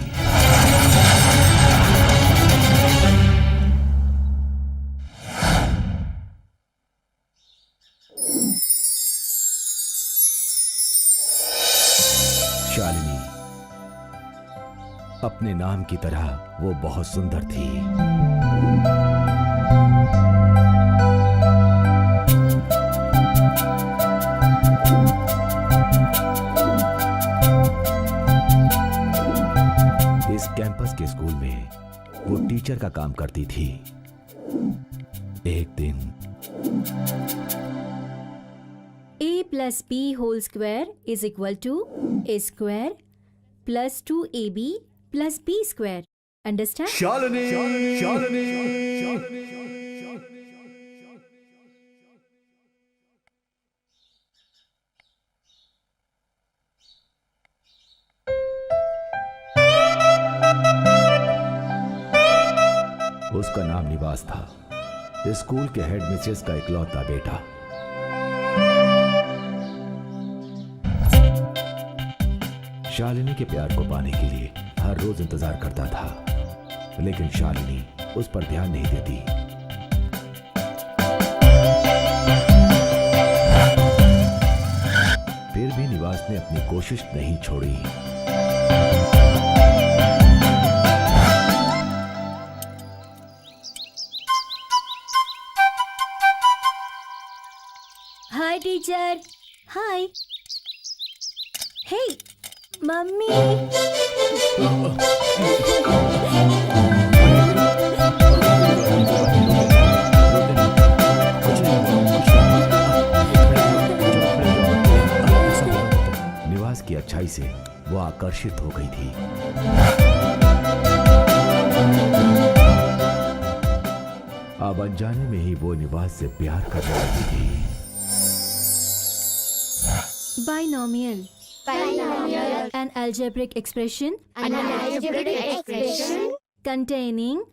शालिनी अपने नाम की तरह वो बहुत सुंदर थी। इस कैंपस के स्कूल में वो टीचर का काम करती थी। एक दिन a+b whole square is equal to a square plus 2ab plus b square. Understand? Shalini, Shalini, उसका नाम निवास था, स्कूल के हेड मिस्ट्रेस का इकलौता बेटा। शालिनी के प्यार को पाने के लिए हर रोज इंतजार करता था, लेकिन शालिनी उस पर ध्यान नहीं देती। फिर भी निवास ने अपनी कोशिश नहीं छोड़ी। Hi teacher. Hi. Hey, mummy. निवास की अच्छाई से वो आकर्षित हो गई थी। अब अनजाने में ही वो निवास से प्यार करने लगी थी। Binomial. An algebraic expression. Containing.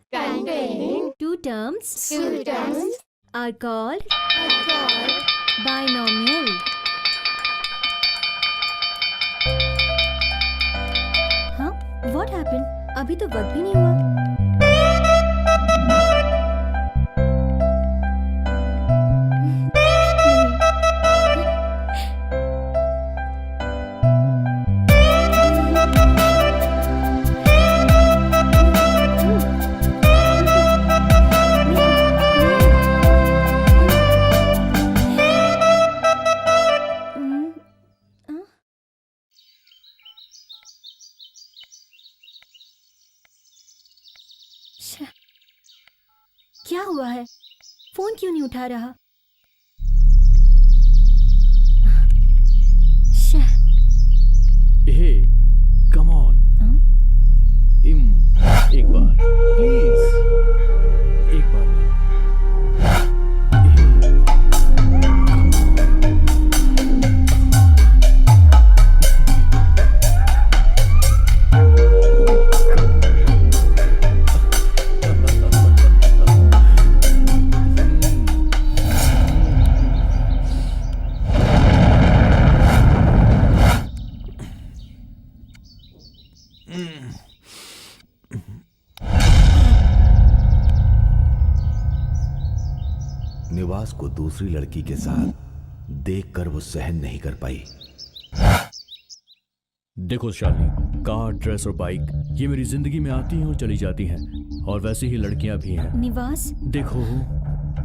Two terms. Are called. Binomial. हाँ? What happened? अभी तो वक्त भी नहीं हुआ। क्या हुआ है? फोन क्यों नहीं उठा रहा? हे, कम ऑन। एक बार प्लीज, एक बार ना। निवास को दूसरी लड़की के साथ देखकर वो सहन नहीं कर पाई। देखो शालिनी, कार, ड्रेस और बाइक ये मेरी जिंदगी में आती हैं और चली जाती हैं, और वैसे ही लड़कियां भी हैं। निवास, देखो,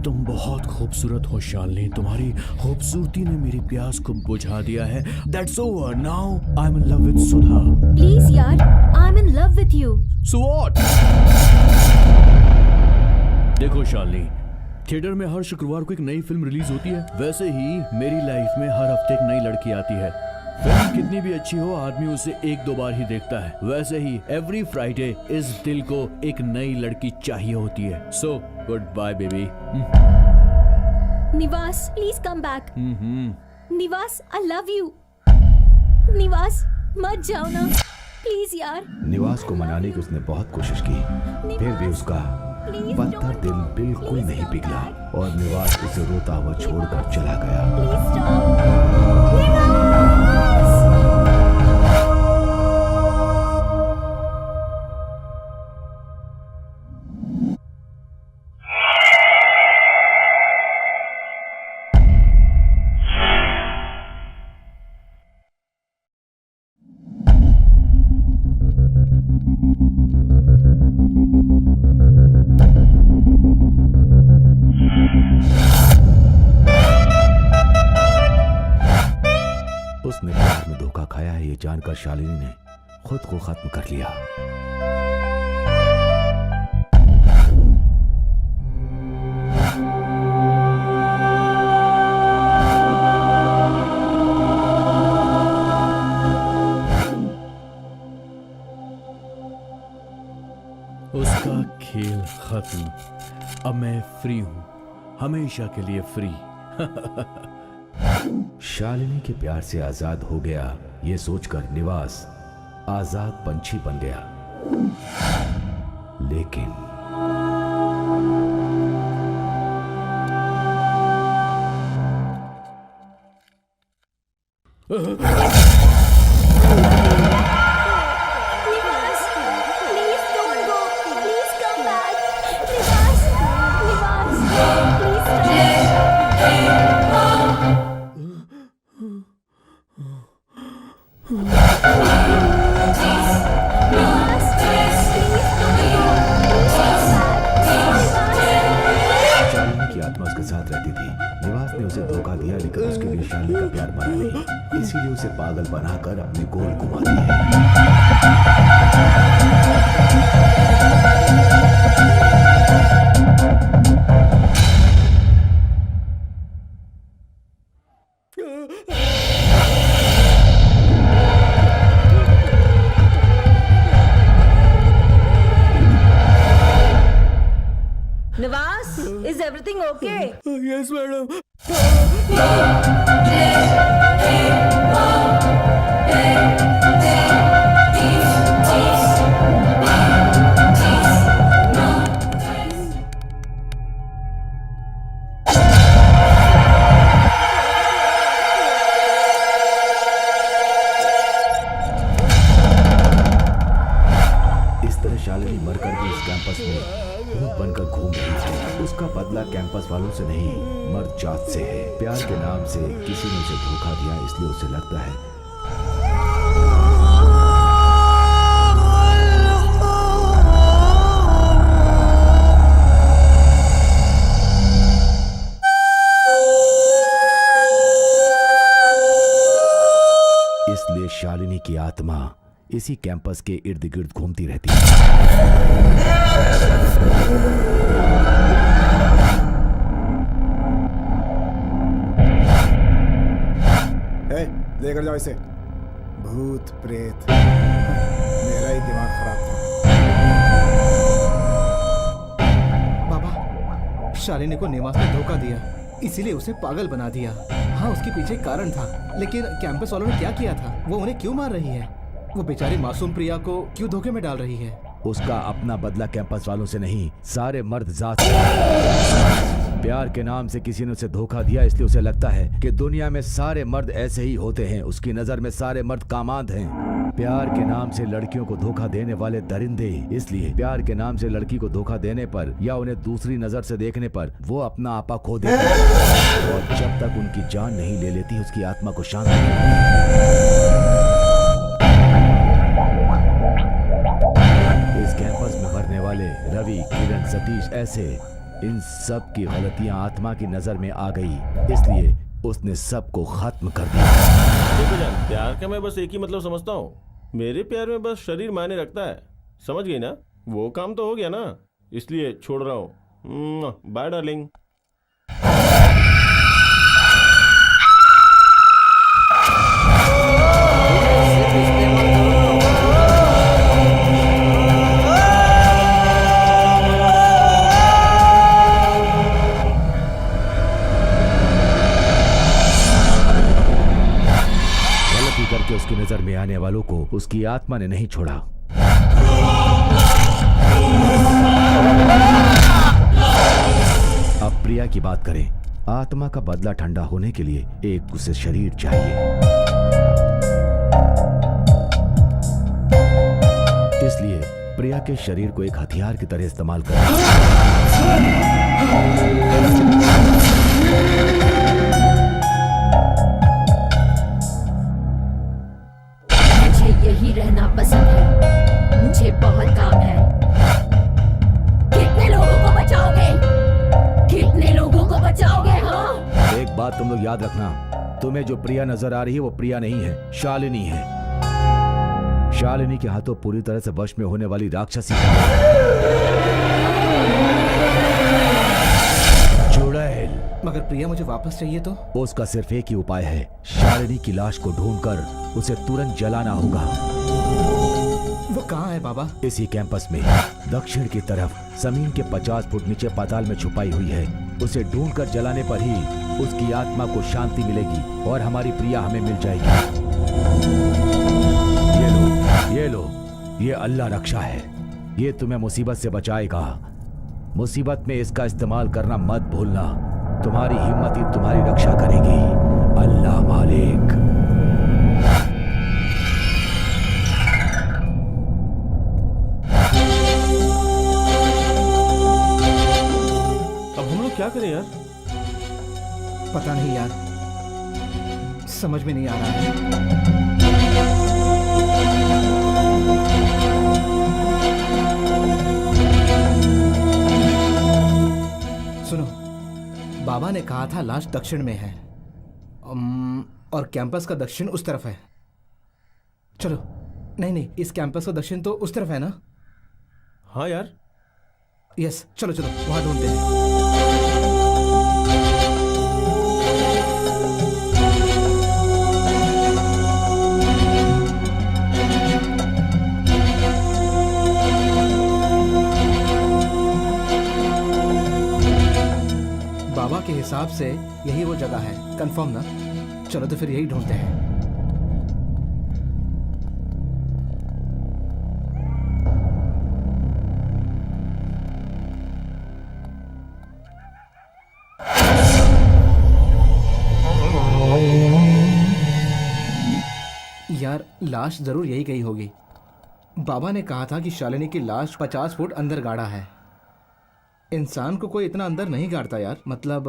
तुम बहुत खूबसूरत हो शालिनी। तुम्हारी खूबसूरती ने मेरी प्यास को बुझा दिया है। That's over. Now I'm in love with Sudha. Please यार, I am in love with you. So what? देखो शालिनी, थिएटर में हर शुक्रवार को एक नई फिल्म रिलीज होती है, वैसे ही मेरी लाइफ में हर हफ्ते एक नई लड़की आती है। फिल्म कितनी भी अच्छी हो, आदमी उसे 1-2 बार ही देखता है। वैसे ही एवरी फ्राइडे इस दिल को एक नई लड़की चाहिए होती है। So good bye baby. Nivas, please come back. Nivas, I love you. निवास, मत जाओ ना, प्लीज यार। निवास को मनाने की उसने बहुत कोशिश की, फिर भी उसका पत्थर दिल बिल्कुल नहीं पिघला और निवास उसे रोता हुआ छोड़कर चला गया। Please stop. निवास! उसने प्यार में धोखा खाया है ये जानकर शालिनी ने खुद को खत्म कर लिया। उसका खेल खत्म। अब मैं फ्री हूं, हमेशा के लिए फ्री। शालिनी के प्यार से आजाद हो गया ये सोचकर निवास आजाद पंछी बन गया, लेकिन निवास, please don't go, please come back. निवास, निवास, प्लीज शालिनी की आत्मा उसके साथ रहती थी। निवास ने उसे धोखा दिया, लेकिन उसके लिए शालिनी का प्यार मरा नहीं, इसीलिए उसे पागल बनाकर अपने गोल घुमाती है। निवास, is everything okay? Yes madam. इस तरह शालिनी मरकर भी इस कैंपस में भूत बनकर घूम रही है। उसका बदला कैंपस वालों से नहीं, मर्द जात से है। प्यार के नाम से किसी ने उसे धोखा दिया, इसलिए उसे लगता है इसलिए शालिनी की आत्मा इसी कैंपस के इर्द गिर्द घूमती रहती है। लेकर जाओ इसे। भूत प्रेत, मेरा ही दिमाग खराब था। बाबा, शालिनी को निवास ने धोखा दिया, इसीलिए उसे पागल बना दिया। हाँ, उसके पीछे कारण था, लेकिन कैंपस वालों ने क्या किया था? वो उन्हें क्यों मार रही है? वो बेचारी मासूम प्रिया को क्यों धोखे में डाल रही है? उसका अपना बदला कैंपस वालों से नहीं, सारे मर्द जात से। प्यार के नाम से किसी ने उसे धोखा दिया, इसलिए उसे लगता है कि दुनिया में सारे मर्द ऐसे ही होते हैं। उसकी नजर में सारे मर्द कामांध हैं। प्यार के नाम से लड़कियों को धोखा देने वाले दरिंदे। इसलिए प्यार के नाम से लड़की को धोखा देने पर या उन्हें दूसरी नजर से देखने पर वो अपना आपा खो देते हैं और जब तक उनकी जान नहीं ले लेती उसकी आत्मा को शांति नहीं मिलती। इस कैंपस में मरने वाले रवि, किरण, सतीश, ऐसे इन सब की गलतियां आत्मा की नजर में आ गई, इसलिए उसने सबको खत्म कर दिया। देखो जान, प्यार का मैं बस एक ही मतलब समझता हूँ, मेरे प्यार में बस शरीर मायने रखता है, समझ गई ना? वो काम तो हो गया ना, इसलिए छोड़ रहा हूँ। Bye darling. करके उसकी नजर में आने वालों को उसकी आत्मा ने नहीं छोड़ा। अब प्रिया की बात करें। आत्मा का बदला ठंडा होने के लिए एक उसे शरीर चाहिए, इसलिए प्रिया के शरीर को एक हथियार की तरह इस्तेमाल कर यही रहना पसंद है, मुझे बहुत काम है। कितने लोगों को बचाओगे? कितने लोगों को बचाओगे? हाँ, एक बात तुम लोग याद रखना, तुम्हें जो प्रिया नजर आ रही है वो प्रिया नहीं है, शालिनी है। शालिनी के हाथों पूरी तरह से वश में होने वाली राक्षसी चुड़ैल। मगर प्रिया मुझे वापस चाहिए तो? उसका सिर्फ एक ही उपाय है, शालिनी की लाश को ढूंढकर उसे तुरंत जलाना होगा। वो कहाँ है बाबा? इसी कैंपस में दक्षिण की तरफ जमीन के 50 फुट नीचे पाताल में छुपाई हुई है। उसे ढूंढकर जलाने पर ही उसकी आत्मा को शांति मिलेगी और हमारी प्रिया हमें मिल जाएगी। ये लो, ये अल्लाह रक्षा है, ये तुम्हें मुसीबत से बचाएगा। मुसीबत में इसका इस्तेमाल करना मत भूलना, तुम्हारी हिम्मत ही तुम्हारी रक्षा करेगी। अल्लाह मालिक। अब हम लोग क्या करें यार? पता नहीं यार, समझ में नहीं आ रहा है। सुनो, बाबा ने कहा था लाश दक्षिण में है और कैंपस का दक्षिण उस तरफ है। चलो, नहीं, इस कैंपस का दक्षिण तो उस तरफ है ना? हाँ यार। यस, चलो वहां ढूंढते हैं। बाबा के हिसाब से यही वो जगह है, कंफर्म ना? चलो तो फिर यही ढूंढते हैं। यार, लाश जरूर यही गई होगी। बाबा ने कहा था कि शालिनी की लाश 50 फुट अंदर गाड़ा है। इंसान को कोई इतना अंदर नहीं गाड़ता यार, मतलब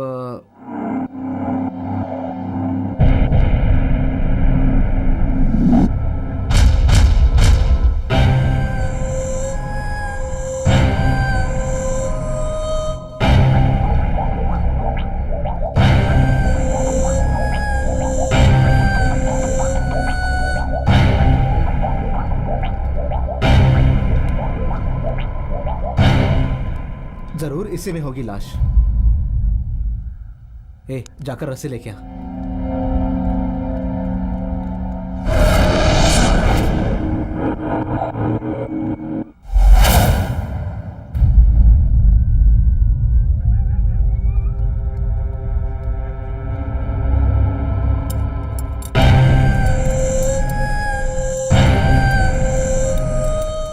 जरूर इसी में होगी लाश। जाकर रस्सी लेके आ।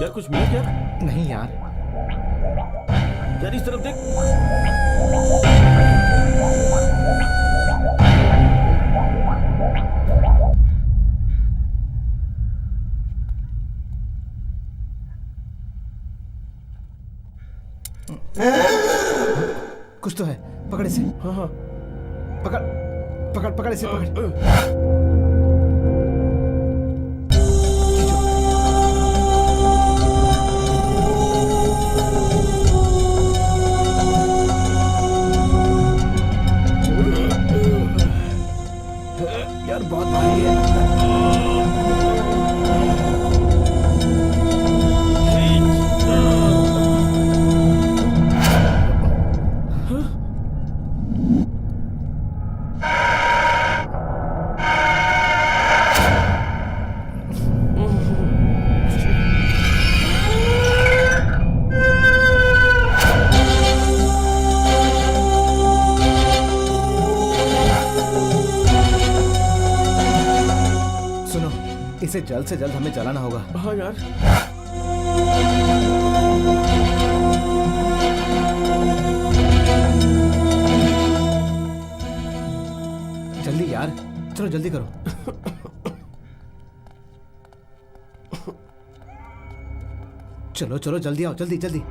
यार कुछ मिला क्या? नहीं यार, यार इस तरफ देख। कुछ तो है, पकड़ इसे। हाँ हाँ पकड़ पकड़ पकड़ इसे, पकड़। यार बहुत भारी है। सुनो, इसे जल्द से जल्द हमें जलाना होगा। हाँ यार, जल्दी यार, चलो जल्दी करो। चलो चलो जल्दी आओ, जल्दी जल्दी।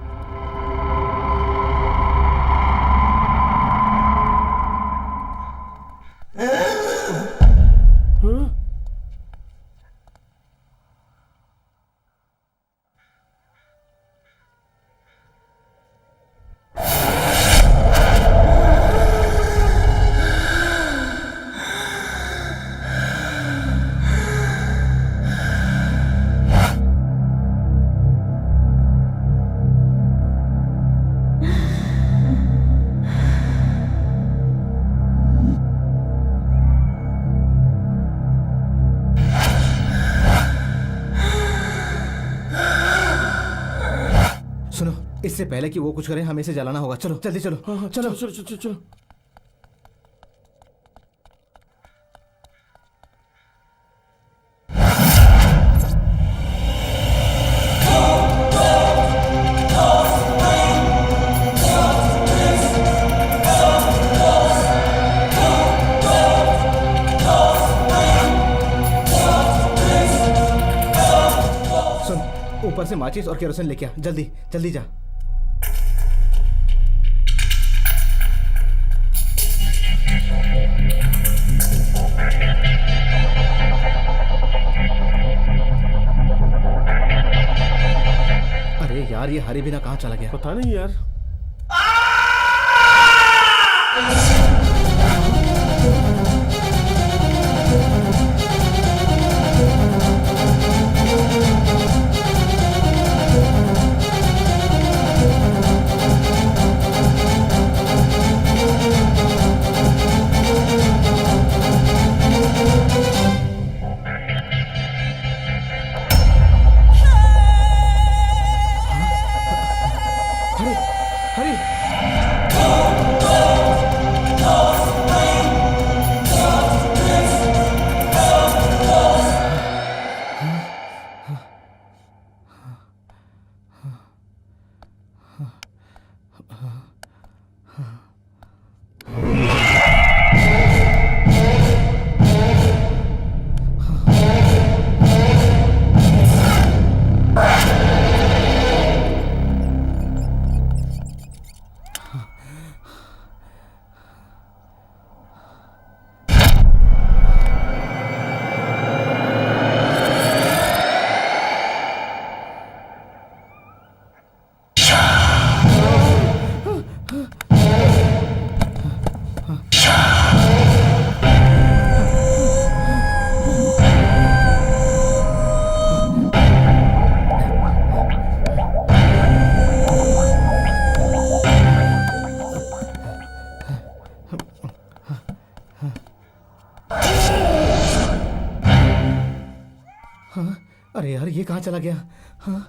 सुनो, इससे पहले कि वो कुछ करे हमें इसे जलाना होगा। चलो जल्दी चलो। हाँ हाँ, चलो चलो चलो चलो चलो। सुन, ऊपर से माचिस और केरोसिन लेके आ, जल्दी जल्दी जा। अरे यार, ये हरी बिना कहाँ चला गया? पता नहीं यार। हरी हरी, हाँ, अरे यार ये कहाँ चला गया? हाँ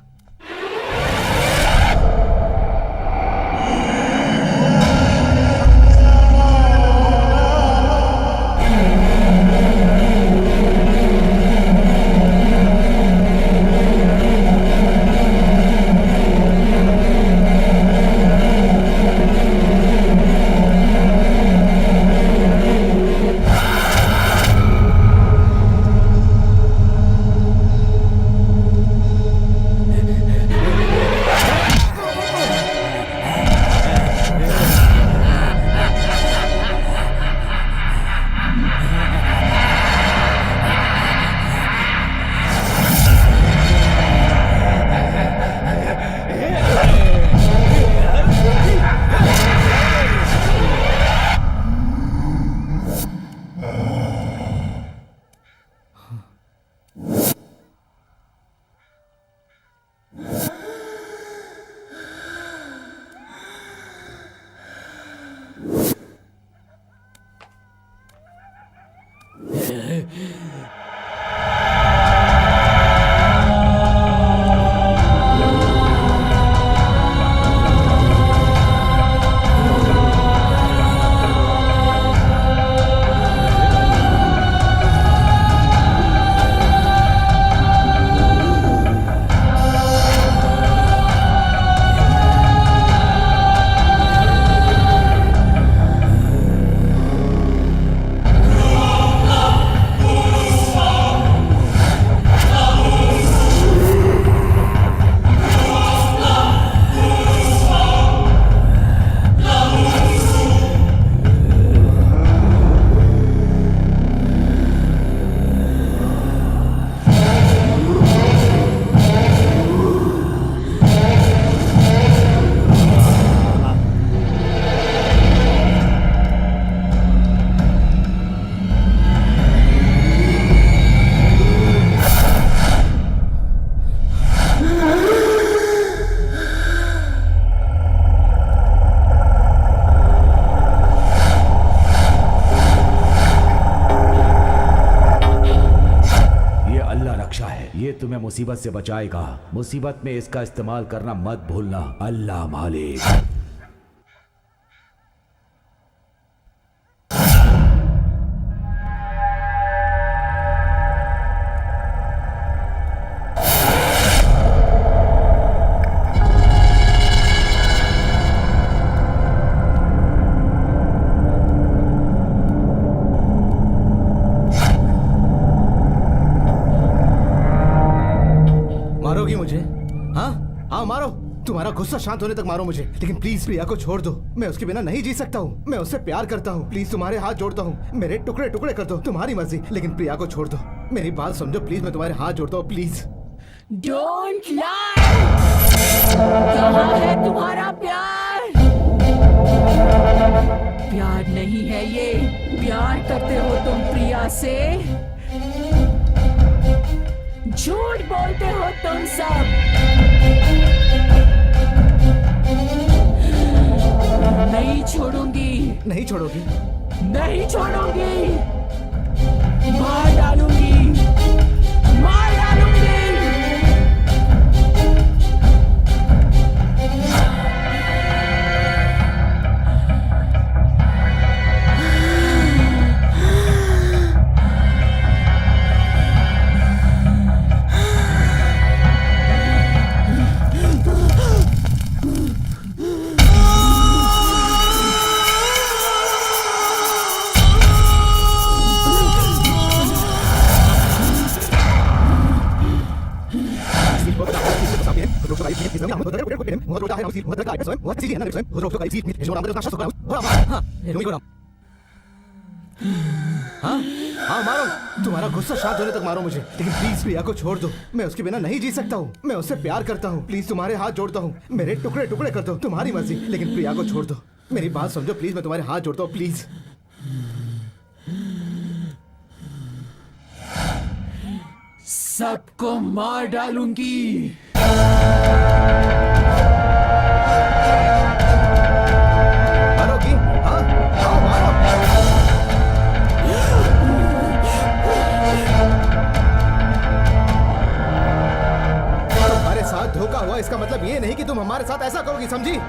तुम्हें मुसीबत से बचाएगा। मुसीबत में इसका इस्तेमाल करना मत भूलना। अल्लाह मालिक। मारोगी मुझे? हाँ हाँ मारो, तुम्हारा गुस्सा शांत होने तक मारो मुझे, लेकिन प्लीज प्रिया को छोड़ दो। मैं उसके बिना नहीं जी सकता हूँ। मैं उससे प्यार करता हूँ। प्लीज तुम्हारे हाथ जोड़ता हूँ, मेरे टुकड़े टुकड़े कर दो, तुम्हारी मर्जी, लेकिन प्रिया को छोड़ दो। मेरी बात समझो प्लीज, मैं तुम्हारे हाथ जोड़ता हूँ प्लीज। Don't lie. कहाँ है तुम्हारा प्यार? प्यार नहीं है ये। प्यार करते हो तुम प्रिया से, झूठ बोलते हो तुम सब। नहीं छोड़ूंगी। नहीं छोड़ोगी? नहीं छोड़ूंगी। मार डालूंगी, मार डालूंगी। हाँ हाँ मारो, तुम्हारा गुस्सा शांत होने तक मारो मुझे, लेकिन प्लीज प्रिया को छोड़ दो। मैं उसके बिना नहीं जी सकता हूँ। मैं उससे प्यार करता हूँ। प्लीज तुम्हारे हाथ जोड़ता हूँ, मेरे टुकड़े टुकड़े कर दो, तुम्हारी मर्जी, लेकिन प्रिया को छोड़ दो। मेरी बात समझो प्लीज, मैं तुम्हारे हाथ जोड़ता हूँ प्लीज। सबको मार डालूंगी। मारोगी? हाँ हाँ मारो। तुम्हारे साथ धोखा हुआ, इसका मतलब ये नहीं कि तुम हमारे साथ ऐसा करोगी, समझी?